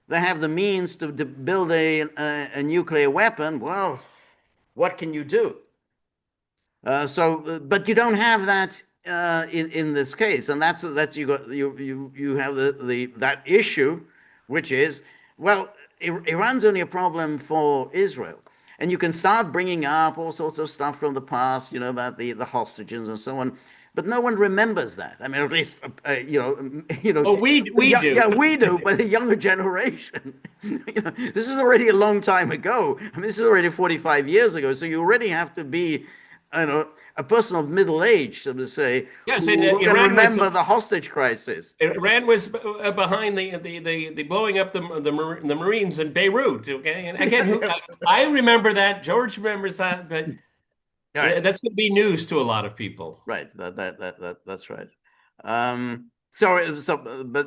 they have the means to build a nuclear weapon, well, what can you do? But you don't have that in this case, and that's you have the that issue, which is, well, Iran's only a problem for Israel, and you can start bringing up all sorts of stuff from the past, about the hostages and so on, but no one remembers that. I mean, at least Oh, we do. yeah, we do, but the younger generation, this is already a long time ago. I mean, this is already 45 years ago, so you already have to be a person of middle age, so to say, Yes, and who can remember the hostage crisis. Iran was behind the blowing up the Marines in Beirut. Okay, and again, I remember that. George remembers that, but Right, that's going to be news to a lot of people. right. That's right. But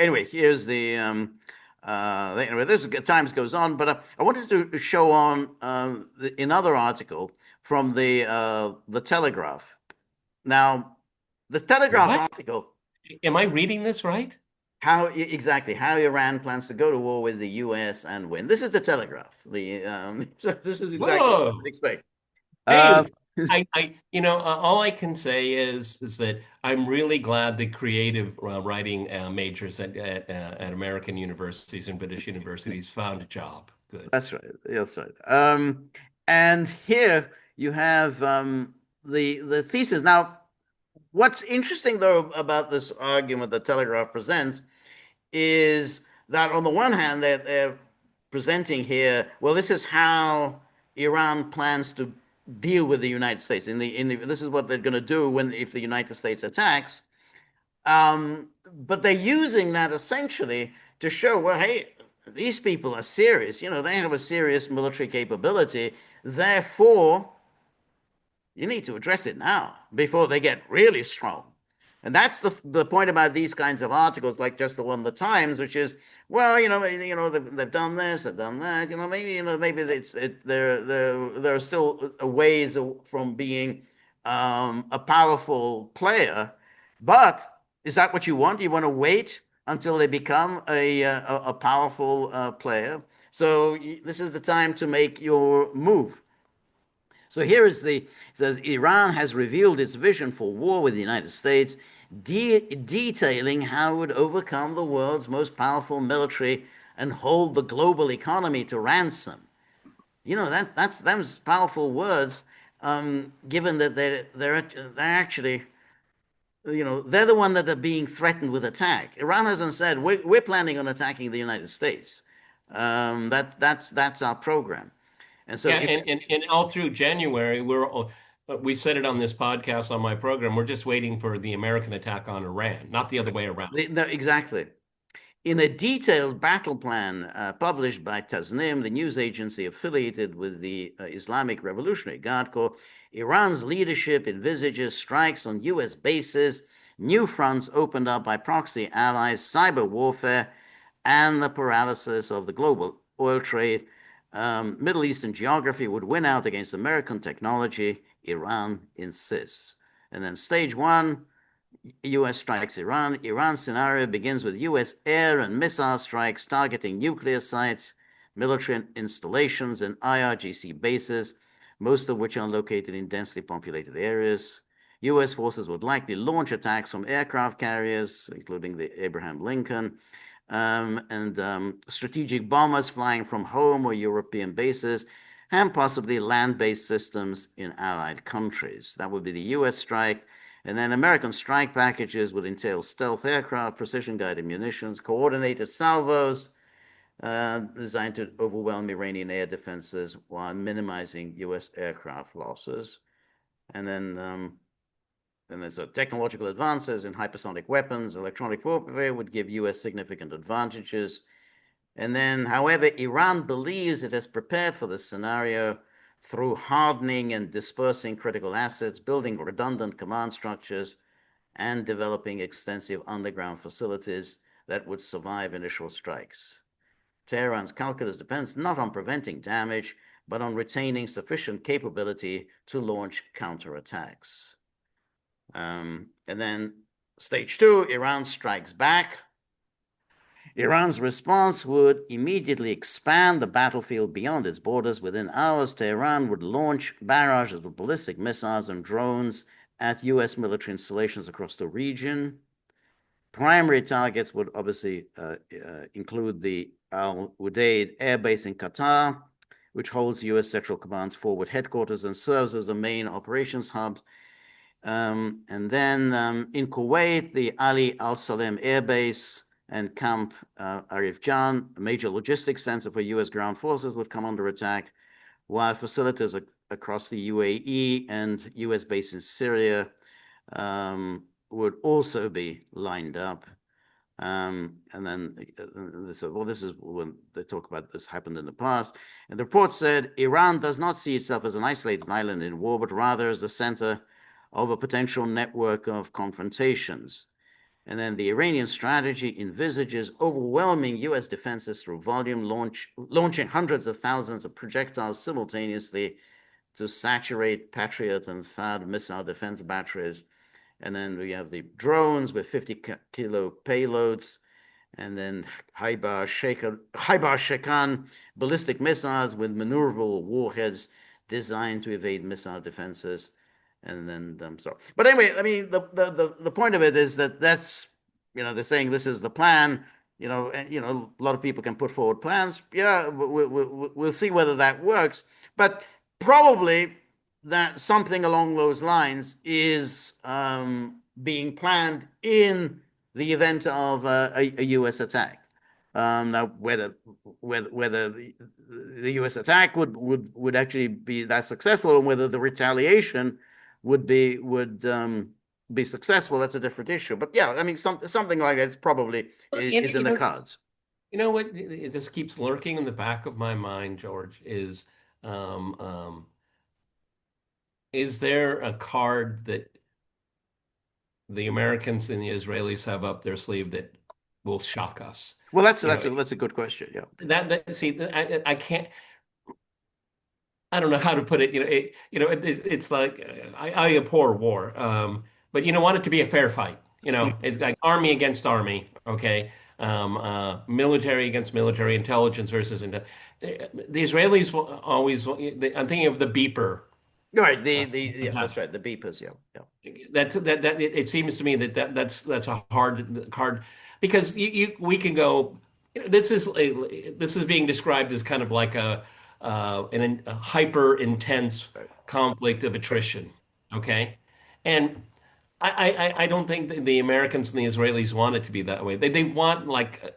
anyway, here's anyway. This times goes on, but I wanted to show on another article from the Telegraph. Now, the Telegraph What? article, Am I reading this right? how Iran plans to go to war with the U.S. and win. This is the Telegraph. So this is exactly what you would Whoa. expect. Uh, Hey, all I can say is that I'm really glad the creative writing majors at American universities and British universities found a job. Good. that's right. That's right. And here you have the thesis. Now, what's interesting though about this argument that Telegraph presents is that on the one hand they're presenting here, well, this is how Iran plans to deal with the United States. This is what they're going to do when if the United States attacks. But they're using that essentially to show, well, hey, these people are serious. They have a serious military capability. Therefore, you need to address it now before they get really strong. And that's the point about these kinds of articles, like just the one in the Times, which is, well, they've done this, they've done that. Maybe there are still ways from being a powerful player. But is that what you want? You want to wait until they become a powerful player? So this is the time to make your move. So here is it says Iran has revealed its vision for war with the United States, detailing how it would overcome the world's most powerful military and hold the global economy to ransom. That's them's powerful words. Given that they're actually, they're the one that are being threatened with attack. Iran hasn't said we're planning on attacking the United States. That's our program. And so Yeah, if and all through January, we said it on this podcast on my program. We're just waiting for the American attack on Iran, not the other way around. no, exactly. In a detailed battle plan published by Tasnim, the news agency affiliated with the Islamic Revolutionary Guard Corps, Iran's leadership envisages strikes on U.S. bases, new fronts opened up by proxy allies, cyber warfare, and the paralysis of the global oil trade. Middle Eastern geography would win out against American technology, Iran insists. And then stage one, U.S. strikes Iran. Iran's scenario begins with U.S. air and missile strikes targeting nuclear sites, military installations, and IRGC bases, most of which are located in densely populated areas. U.S. forces would likely launch attacks from aircraft carriers, including the Abraham Lincoln, and strategic bombers flying from home or European bases, and possibly land-based systems in allied countries. That would be the U.S. strike. And then American strike packages would entail stealth aircraft, precision-guided munitions, coordinated salvos designed to overwhelm Iranian air defenses while minimizing U.S. aircraft losses. And then there's technological advances in hypersonic weapons, electronic warfare would give U.S. significant advantages. And then, however, Iran believes it has prepared for this scenario through hardening and dispersing critical assets, building redundant command structures, and developing extensive underground facilities that would survive initial strikes. Tehran's calculus depends not on preventing damage, but on retaining sufficient capability to launch counterattacks. And then stage two, Iran strikes back. Iran's response would immediately expand the battlefield beyond its borders. Within hours, Tehran would launch barrages of ballistic missiles and drones at U.S. military installations across the region. Primary targets would obviously include the Al Udeid Air Base in Qatar, which holds U.S. Central Command's forward headquarters and serves as the main operations hub. And then in Kuwait, the Ali Al Salem Air Base and Camp Arif Jan, a major logistics center for U.S. ground forces, would come under attack, while facilities across the UAE and U.S. base in Syria would also be lined up. And then they said, well, this is when they talk about this happened in the past. And the report said Iran does not see itself as an isolated island in war, but rather as the center of a potential network of confrontations. And then the Iranian strategy envisages overwhelming U.S. defenses through volume, launching hundreds of thousands of projectiles simultaneously to saturate Patriot and THAAD missile defense batteries. And then we have the drones with 50-kilo payloads, and then Haibar Shekan ballistic missiles with maneuverable warheads designed to evade missile defenses. And then but anyway, I mean, the point of it is that that's, they're saying this is the plan. And, a lot of people can put forward plans. Yeah, we'll see whether that works. But probably that something along those lines is being planned in the event of a U.S. attack. Now, whether the U.S. attack would actually be that successful, and whether the retaliation would be successful, that's a different issue. But yeah, I mean, something like that probably is in the cards. You know what? This keeps lurking in the back of my mind, George, is there a card that the Americans and the Israelis have up their sleeve that will shock us? Well, that's a good question. Yeah. See, I can't. I don't know how to put it. It's like I abhor war, but want it to be a fair fight. It's like army against army. Okay, military against military, intelligence versus intelligence. The Israelis will always. I'm thinking of the beeper. Right. Yeah, that's right. The beepers. Yeah. Yeah. It seems to me that's a hard card because we can go. This is being described as kind of like a hyper intense Right. conflict of attrition. Okay, and I don't think the Americans and the Israelis want it to be that way. They want like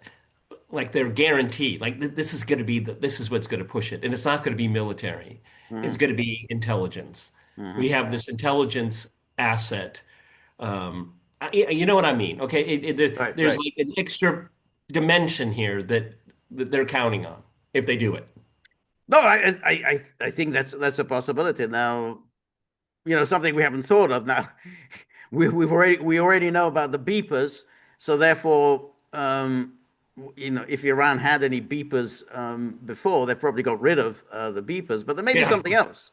they're guaranteed like this is going to be this is what's going to push it, and it's not going to be military. It's Mm-hmm. going to be intelligence. We Mm-hmm. have this intelligence asset. You know what I mean? Okay, Right. there's Right. like an extra dimension here that they're counting on if they do it. No, I think that's a possibility. Now, something we haven't thought of. Now, we already know about the beepers, so therefore, if Iran had any beepers before, they probably got rid of the beepers. But there may be Yeah, something else.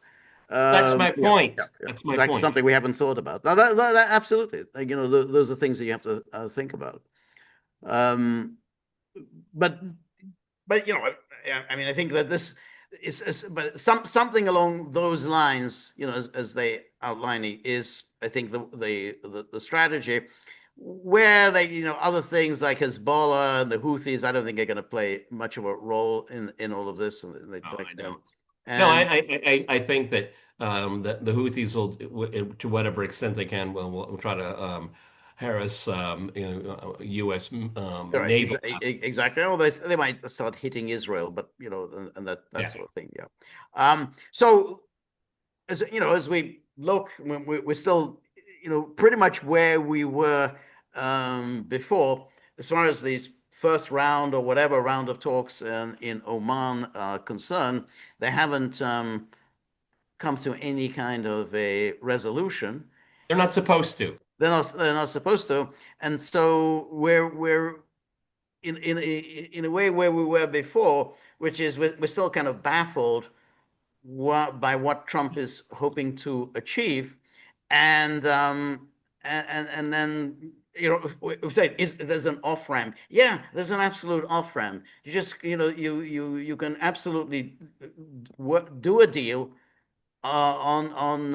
that's my Yeah, yeah, point. yeah. That's my Exactly, point. something we haven't thought about. Now, that absolutely, those are things that you have to think about. Um, but I mean, I think that this is but something along those lines, as they outline it, is I think the strategy where they, other things like Hezbollah and the Houthis, I don't think are going to play much of a role in all of this. And Oh, I don't. No, and I think that the Houthis will, to whatever extent they can, will try to harass U.S. all right, naval assets. exactly. Oh, they might start hitting Israel, but and that Yeah, sort of thing. Yeah. So as we look, we're still, pretty much where we were before, as far as these first round or whatever round of talks in Oman are concerned. They haven't come to any kind of a resolution. they're not supposed to. they're not supposed to. And so we're in a way where we were before, which is we're still kind of baffled by what Trump is hoping to achieve, and and then we say is there's an off ramp. Yeah, there's an absolute off ramp. You just you can absolutely do a deal on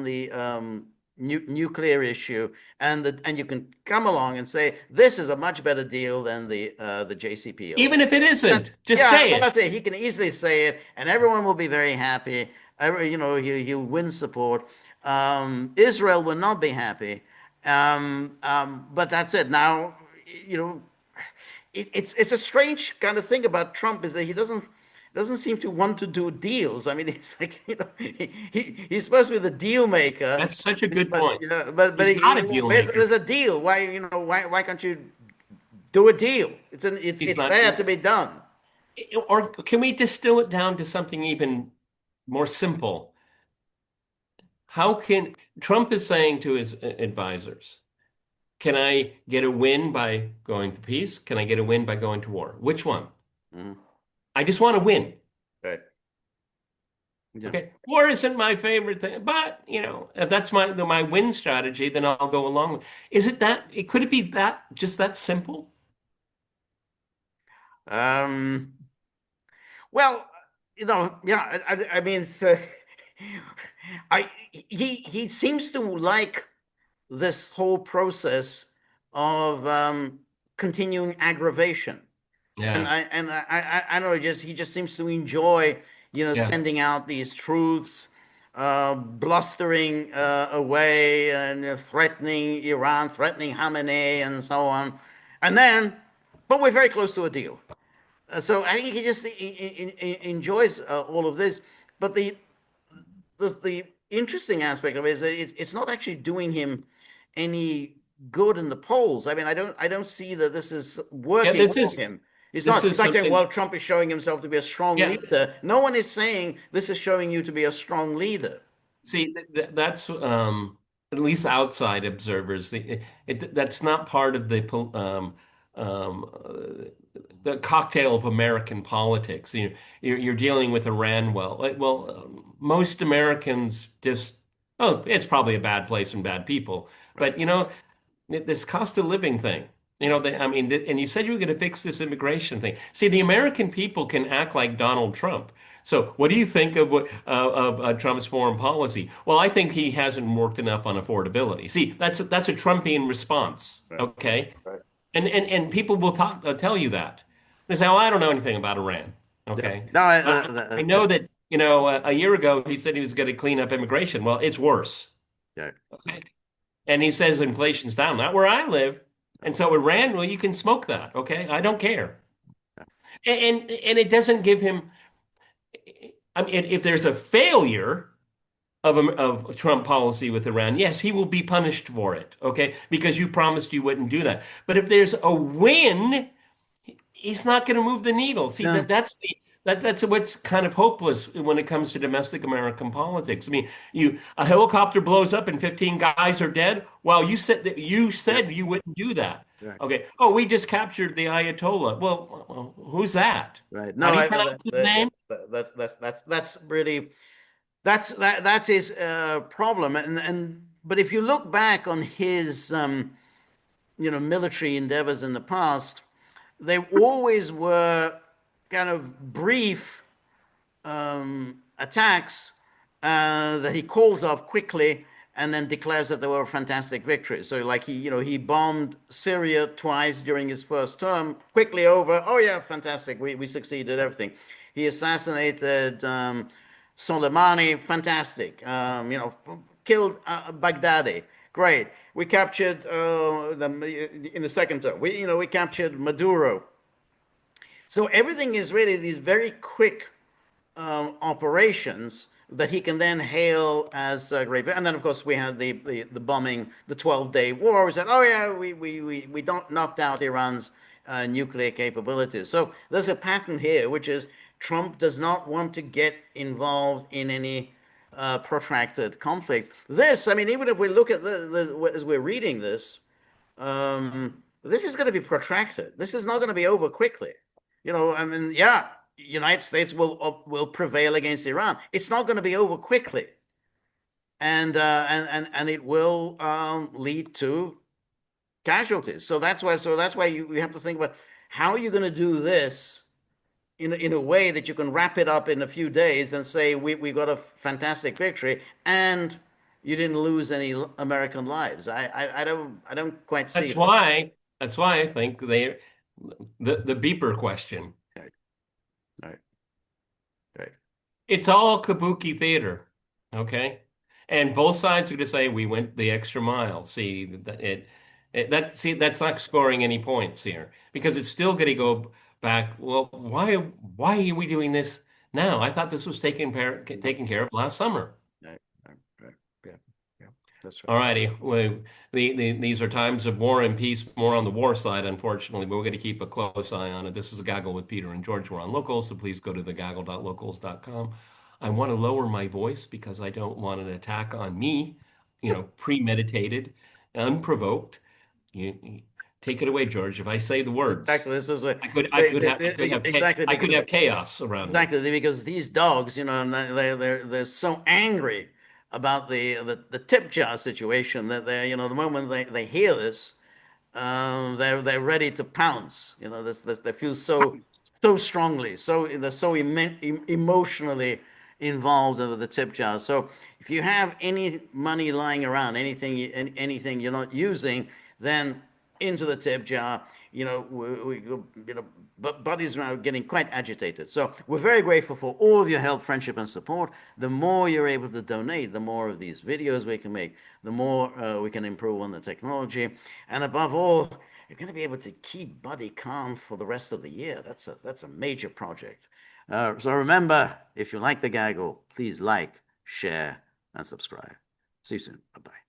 the nuclear issue, and you can come along and say this is a much better deal than the JCPOA. Even if it That, isn't, just yeah, say well, it. that's it. He can easily say it, and everyone will be very happy. He'll win support. Israel will not be happy, but that's it. Now, you know, it's a strange kind of thing about Trump is that he doesn't seem to want to do deals. I mean, it's like he's supposed to be the deal maker, That's such a good but point. but He's not a deal there's maker. a deal. Why can't you do a deal? He's It's not. there to be done. Or can we distill it down to something even more simple? How can Trump is saying to his advisors, can I get a win by going to peace? Can I get a win by going to war? Which one? Mhm. I just want to win. Right. Yeah. Okay. War isn't my favorite thing, but if that's my win strategy, then I'll go along. Is it that? Could it be that just that simple? Um, well, yeah. I mean, he seems to like this whole process of continuing aggravation. And Yeah. I don't know, just he just seems to enjoy, Yeah. sending out these truths, blustering away and threatening Iran, threatening Khamenei, and so on. And then, but we're very close to a deal. So I think he just enjoys all of this. But the interesting aspect of it is that it's not actually doing him any good in the polls. I mean, I don't see that this is Yeah. working This for is him. It's this not. is It's like saying, something. well, Trump is showing himself to be a strong Yeah. leader. No one is saying this is showing you to be a strong leader. See, that's at least outside observers. That's not part of the cocktail of American politics. You're dealing with Iran. Most Americans just, oh, it's probably a bad place and bad people. Right. But this cost of living thing. I mean, and you said you were going to fix this immigration thing. See, the American people can act like Donald Trump. So, what do you think of Trump's foreign policy? Well, I think he hasn't worked enough on affordability. See, that's a Trumpian response. Right. Okay, Right. and people will tell you that. They say, "Oh, I don't know anything about Iran." Yeah. Okay, No, I know that a year ago he said he was going to clean up immigration. Well, it's worse. yeah. Okay. And he says inflation's down, not where I live. And so Iran, well, you can smoke that, okay? I don't care. And it doesn't give him. I mean, if there's a failure of Trump policy with Iran, yes, he will be punished for it, okay? Because you promised you wouldn't do that. But if there's a win, he's not going to move the needle. See, No. that's what's kind of hopeless when it comes to domestic American politics. I mean, a helicopter blows up and 15 guys are dead. Well, you Yeah. said you wouldn't do that. Right. Okay. Oh, we just captured the Ayatollah. Well, who's that? Right. How No, do you pronounce his yeah, name? that's really that's his problem. And but if you look back on his military endeavors in the past, they always were kind of brief attacks that he calls off quickly and then declares that they were fantastic victories. So, like he bombed Syria twice during his first term, quickly over. Oh yeah, fantastic, we succeeded, everything. He assassinated Soleimani, fantastic. Killed Baghdadi, great. We captured them in the second term. We captured Maduro. So everything is really these very quick operations that he can then hail as great. And then, of course, we had the bombing, the 12-day war. We said, oh, yeah, we don't knocked out Iran's nuclear capabilities. So there's a pattern here, which is Trump does not want to get involved in any protracted conflicts. This, I mean, even if we look at as we're reading this, this is going to be protracted. This is not going to be over quickly. I mean, yeah, United States will prevail against Iran. It's not going to be over quickly, and it will lead to casualties. So that's why you have to think about how are you going to do this in a way that you can wrap it up in a few days and say we got a fantastic victory and you didn't lose any American lives. I don't quite see That's that. why that's why I think the beeper question. Right, right, right. It's all kabuki theater, okay? And both sides are going to say we went the extra mile. See see that's not scoring any points here because it's still going to go back. Well, why are we doing this now? I thought this was taken care of last summer. Right, right, right. Yeah, yeah, that's right. All righty. These are times of war and peace, more on the war side, unfortunately, but we're going to keep a close eye on it. This is a Gaggle with Peter and George. We're on Locals, so please go to thegaggle.locals.com. I want to lower my voice because I don't want an attack on me, premeditated, unprovoked. You take it away, George. If I say the words, Exactly. This is a I exactly could because have chaos around me. exactly because these dogs, and they're so angry about the tip jar situation that the moment they hear this, they're ready to pounce. They feel so strongly, so they're so emotionally involved over the tip jar. So if you have any money lying around, anything you're not using, then into the tip jar. But buddies are getting quite agitated. So we're very grateful for all of your help, friendship, and support. The more you're able to donate, the more of these videos we can make, the more we can improve on the technology, and above all, you're going to be able to keep Buddy calm for the rest of the year. That's a major project. So remember, if you like the gaggle, please like, share, and subscribe. See you soon. Bye bye.